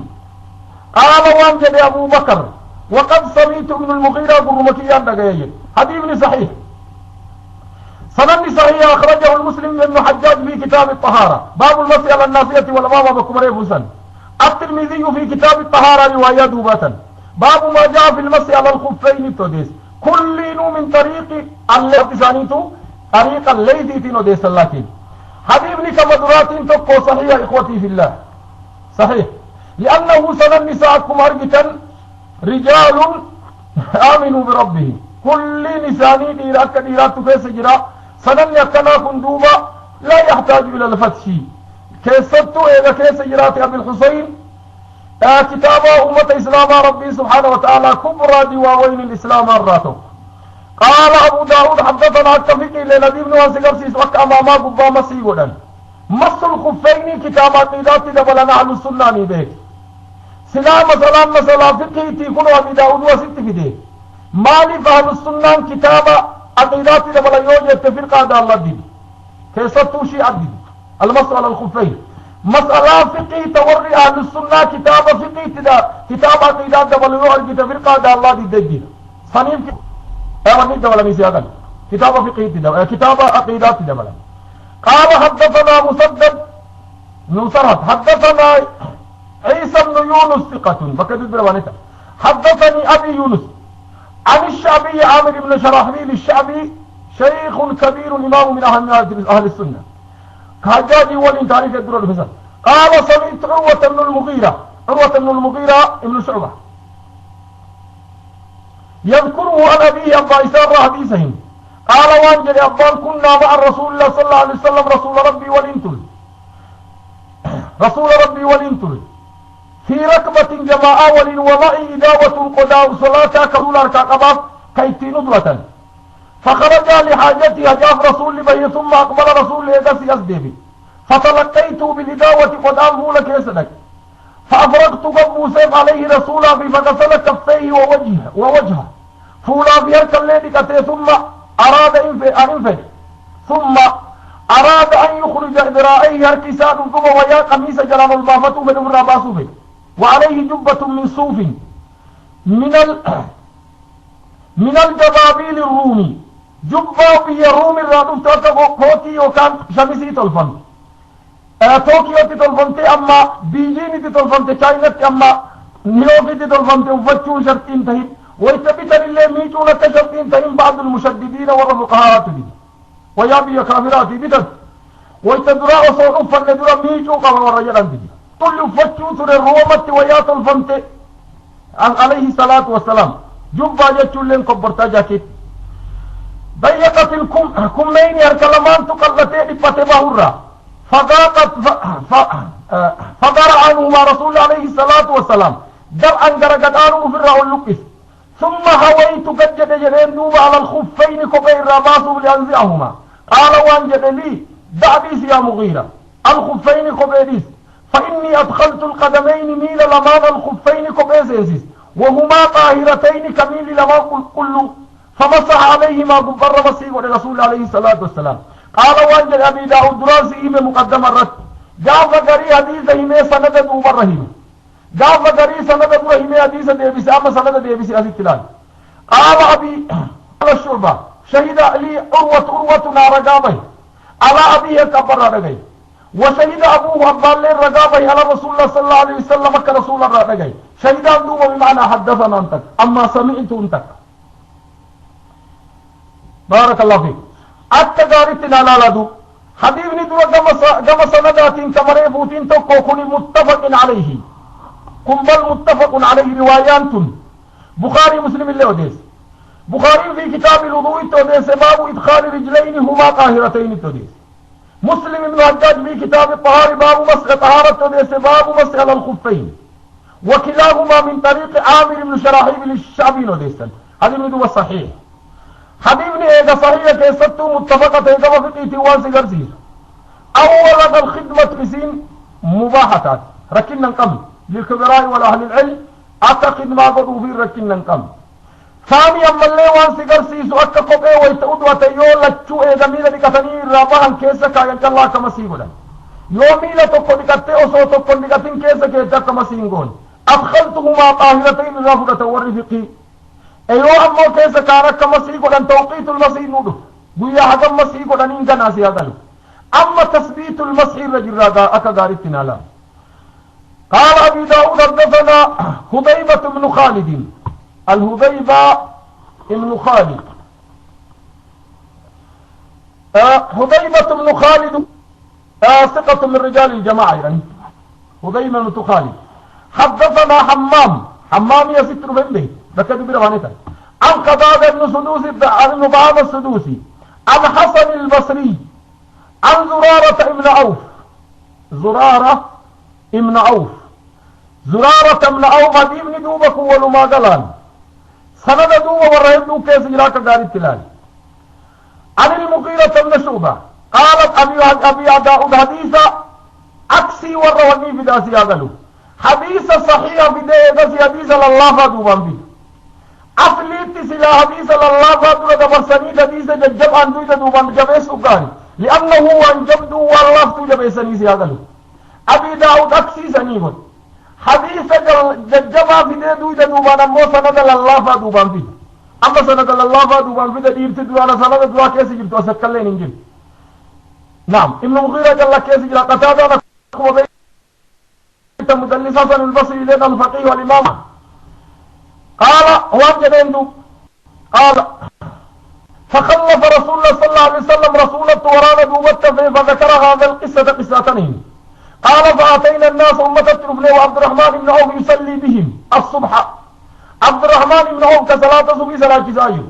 قال وانجد أبو بكر وقد سمعت ابن المغيرة برمكيان دقائق حديث صحيح سنن صحيح أخرجه المسلم بن حجاج في كتاب الطهارة باب المسح على الناصية والإمامة بكمري فوسن الترمذي في كتاب الطهارة رواية دوباتا باب ما جاء في المسح على الخفين توديس كل من طريق الليثي طريق الليثي توديس لكن حبيبني كمدرات تقو صحيح إخوتي في الله صحيح لأنه سنن نساءكم أرجتا رجال آمنوا بربهم كل نساني ديرات كديرات كيس جرا سنن يكنا كندوبا لا يحتاج إلى الفتش كيستو إذا كيس جرات أبي الحسين كتاب أمة إسلام ربي سبحانه وتعالى كبرى دواوين الإسلام الراتو قال أبو داود حدثنا التفقي لنبي بن واسقر سيسوك أماما قبا مسيقودا مص الخفين كتابات ذات دبلنا أهل السنة نبيك سلام سلام مسلا فقه تيكون أبي داود وست فيدي مالي فأهل السنة كتاب عقيدات دبلا يوجد تفرق هذا الله دي كيستو شيء عدد المص على الخفين مسألة فقه توري أهل السنة كتاب فقه تدا كتاب عقيدات دبلا يوجد تفرق هذا الله دي دي صنيم أولي دبلا ميسيادا كتاب فقه تدا كتاب عقيدات دبلا قال حدثنا مسدد نصرت حدثنا عيسى بن يونس ثقة بكذب روانته حدثني أبي يونس عن الشعبي عامر بن شراحبيل الشعبي شيخ كبير إمام من أهل السنة كهجاجي ولين تاريخ الدرر الفساد قال سمعت عروة بن المغيرة ابن شعبة يذكره عن أبيه أبا إسار حديثهم قال وانجل أبان كنا مع الرسول الله صلى الله عليه وسلم رسول ربي والانتل في ركبة جماعة ومعي إداوة قداء صلاة كرول أركاقبات كيتي ندرة فخرج لحاجته جاف رسول به ثم أقبل رسول إيداس يزدبي فتلقيت بالإداوة قدام فولك يسدك فأفرقت قبو سيف عليه رسولا فغسل كفيه ووجهه فولا بيرك الليل كتي ثم أراد أنفج ثم أراد أن يخرج ذراعيه هركسان ثم ويا قميص جلال البافة من أمر باسوفه وعليه جبة من صوف من الجبابيل الرومي جبة في الروم الرادوف تاتقو كوتي وكان شمسي تلفن توكيو تلفنتي أما بيجيني تلفنتي چاينت أما نيوكي تلفنتي وفتشون شرطين تهين ويتبتر اللي ميتون التشرطين تهين بعض المشددين والفقهاء دي ويابي كافرات بتد ويتدرا وصول أفن ندرا ميتو قبل ورجلان دي طل فتشو تر الرومت ويات الفنتي عليه الصلاة والسلام جبا جتشو لين كبرتا جاكيت ضيقت الكمين الكلمان تقلتين فتبهرا فضر عنهما رسول الله عليه الصلاة والسلام درعا قرقدانه في الرعو اللقس ثم هويت قد جد جدين دوب على الخفين كبير رباسه لأنزعهما قال وانجد لي دعبيس يا مغيرة الخفين كبيريس فإني أدخلت القدمين ميل لمان الخفين كبيريس وهما طاهرتين كميل لما كله فمسح عليهما قبر مسيح ولرسول عليه الصلاة والسلام قال وانجل أبي داود دراسي إيمة مقدم الرد جاف قري حديثة إيمة سند دوب الرحيم جاف قري سند دوب إيمة حديثة ديبسي أما سند ديبسي أزي التلال قال أبي على الشعبة شهد لي عروة نارقابه على أبيه كبر رقائي وشهد أبوه أبال لي رقابه على رسول الله صلى الله عليه وسلم كرسول الرقائي شهد أبوه بمعنى حدثنا أنتك أما سمعت أنتك بارك الله فيك التجارتنا لا لدو حبيبني دو جم سندات كمريفوتين تقوكني متفق عليه بل متفق عليه روايات بخاري مسلم اللي وديس بخاري في كتاب الوضوء توديس باب إدخال رجلين هما طاهرتين توديس مسلم بن حجاج في كتاب الطهارة باب مسح طهارة توديس باب مسح على الخفين وكلاهما من طريق عامر بن شراحبيل الشعبي وديس هذا من دو صحيح حبيبني ايجا صحيح كيستو متفقة ايجا وفقيتي وانسي قرسيس اولا الخدمة بسين مباحتات ركنا نقم للكبراء والأهل العلم اعتقد ما قدوا في ركنا نقم ثانيا من اللي وانسي قرسيس واكا قبئ ويتعود وتيول لتشو ايجا ميلة دكتني رابعا كيسا كاين الله كمسيقولا يوم ميلة تقو دكتي وصو تقو دكتين كيسا كيسا كمسيقون أدخلتهما طاهرتين رافضة والرفقي ايوه امو كيسا كارك مسيح قدن توقيت المسيح نودو قويا حقا مسيح قدن انجا ناسي اقل اما تثبيت المسيح رجل راقا اكا غارتنا لا قال أبي داود حدثنا هذيبة بن خالد الهذيبة بن خالد هذيبة بن خالد ثقة من رجال الجماعة يعني هذيبة بن خالد حدثنا حمام يستر من به بكذا برهانته عن قتادة بن سدوسي عن بعض السدوسي عن حسن البصري عن زرارة بن عوف هذه ابن دوبك ولما قلان سند دوبة ورهدو كيس جراك دار التلال عن المغيرة بن شعبة قالت أبي داود حديثة أكسي ورواني في داسي أغلو حديث صحيح في داسي حديث لله فادوبان بي أفليت سلا حديث لله فادوبان دبرساني حديث ججب أندو دوبان جبس أقاري لأنه هو أنجبدو والله تجبسني سياغلو أبي داود أكسي سنيمون حديث ججبا في دوبان أمو سند لله فادوبان بي أما سند الله فادوبان في ديرت دوانا سند دوا كيسي جبت وسكال لين انجل نعم ابن مغيرة جل كيسي جل قتادة مدلسة سن البصري لين الفقيه والإمام قال هو جدندو قال فخلف رسول الله صلى الله عليه وسلم رسولة ورانا دوبت فذكر هذا القصة قصتين قال فأتينا الناس أمة التربلي وعبد الرحمن بن عوف يصلي بهم الصبح عبد الرحمن بن عوف كصلاة صبي صلاة جزائر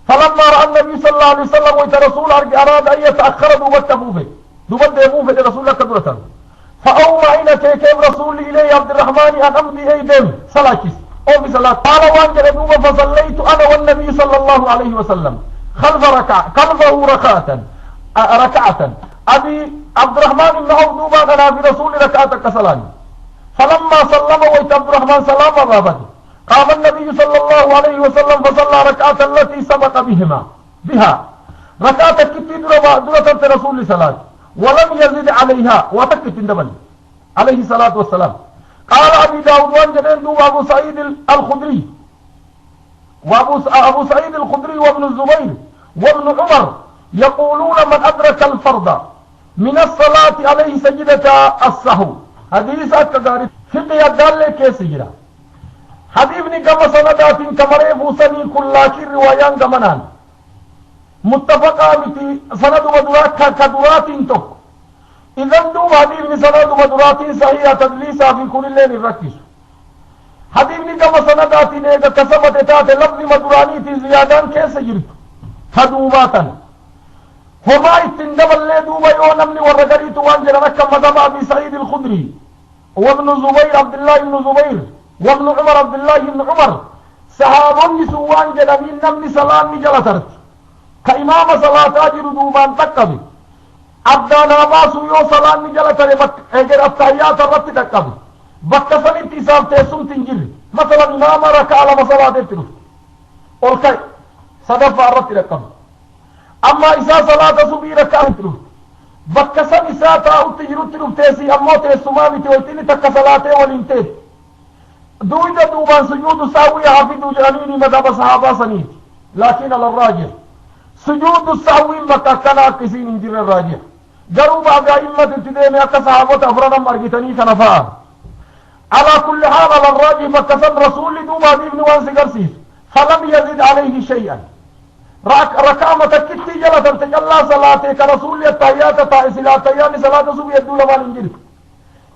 فلما رأى النبي صلى الله عليه وسلم ويترسول أراد أن يتأخر دوبت بوفة رسول الله كدرة فأوما إن كيكيم رسول إليه عبد الرحمن أن أمضي أيديم صلاة أو بصلاة قال وانجل دوبة فصليت أنا والنبي صلى الله عليه وسلم خلفه ركعة أبي عبد الرحمن بن عوف دوبة أنا في رسول ركعة كسلاني فلما سلم ويت عبد الرحمن سلام بابته قام النبي صلى الله عليه وسلم فصلى ركعة التي سبق بها ركعة كتير درة رسول صلاة ولم يزد عليها وتكت النبل عليه الصلاة والسلام قال أبي داود وانجلين وابو سعيد الخدري وابو سعيد الخدري وابن الزبير وابن عمر يقولون من أدرك الفرض من الصلاة عليه سجدة السهو حديث أكداري فقه الدال كيف سجدة حديثني كما سندات كمري فوسني كلاكي روايان كمنان متفقا متي سند ودرات كدرات توك إذن دو حديثني سند ودرات صحيحة تدليسا في كل الليل الركيس حديثني كما سندات نيجا كسبت تات لفظ مدراني في زيادان كيس جرت حدوباتا هما اتندب اللي دوبا يونمني ورقريت وانجل ركا مذهب أبي سعيد الخدري وابن زبير عبد الله بن زبير وابن عمر عبد الله بن عمر صحابون سوان جنبين نمني سلام جلترت كإمام صلاة أجر دوبان تكبي عبدانا باسو يو سلام جلتر اجر التحيات الرت تكبي بكسن انتصاب تيسم تنجل مثلا إمام ركع على صلاة التلف والكي صدف الرت تكبي أما إسا صلاة سبي ركع التلف بكسن إسا تاو تجر التلف تيسي أمو تيسمامي تويتيني تك صلاة والانتهي دوجة دوبان سجود السهوي حافظ جانيني مذهب صحابة سنيت لكن على الراجح سجود السهوي مكة كان كسين انجر الراجح جروب أبا إمة ابتدائي أكا صحابة أفرانا مرقتني كنفار على كل حال على الراجح مكة رسول دوبا ابن وانس قرسيس فلم يزد عليه شيئا ركامة كتي جلة تجلى صلاة كرسول التحيات تائسلا تياني صلاة سبي الدولة والانجل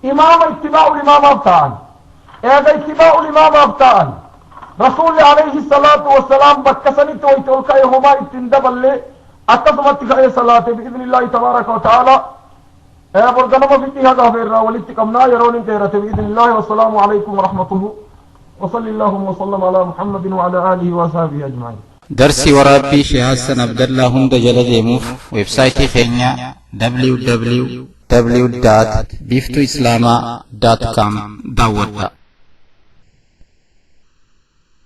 إمام اتباع الإمام أفتان هذا اتباع الإمام أفتان رسول عليه الصلاة والسلام بكسني تويتولك يهما اتندب اللي أتصمت خير صلاة بإذن الله تبارك وتعالى برغنما في هذا غفرنا والاتقامنا يرون انتهرة بإذن الله والسلام عليكم ورحمة الله وصلى اللهم وسلم على محمد وعلى آله وصحبه أجمعين درسي ورابي شيخ حسن عبد الله هند جلد يموف ويب سايتي خينيا www.biftoislama.com داوتا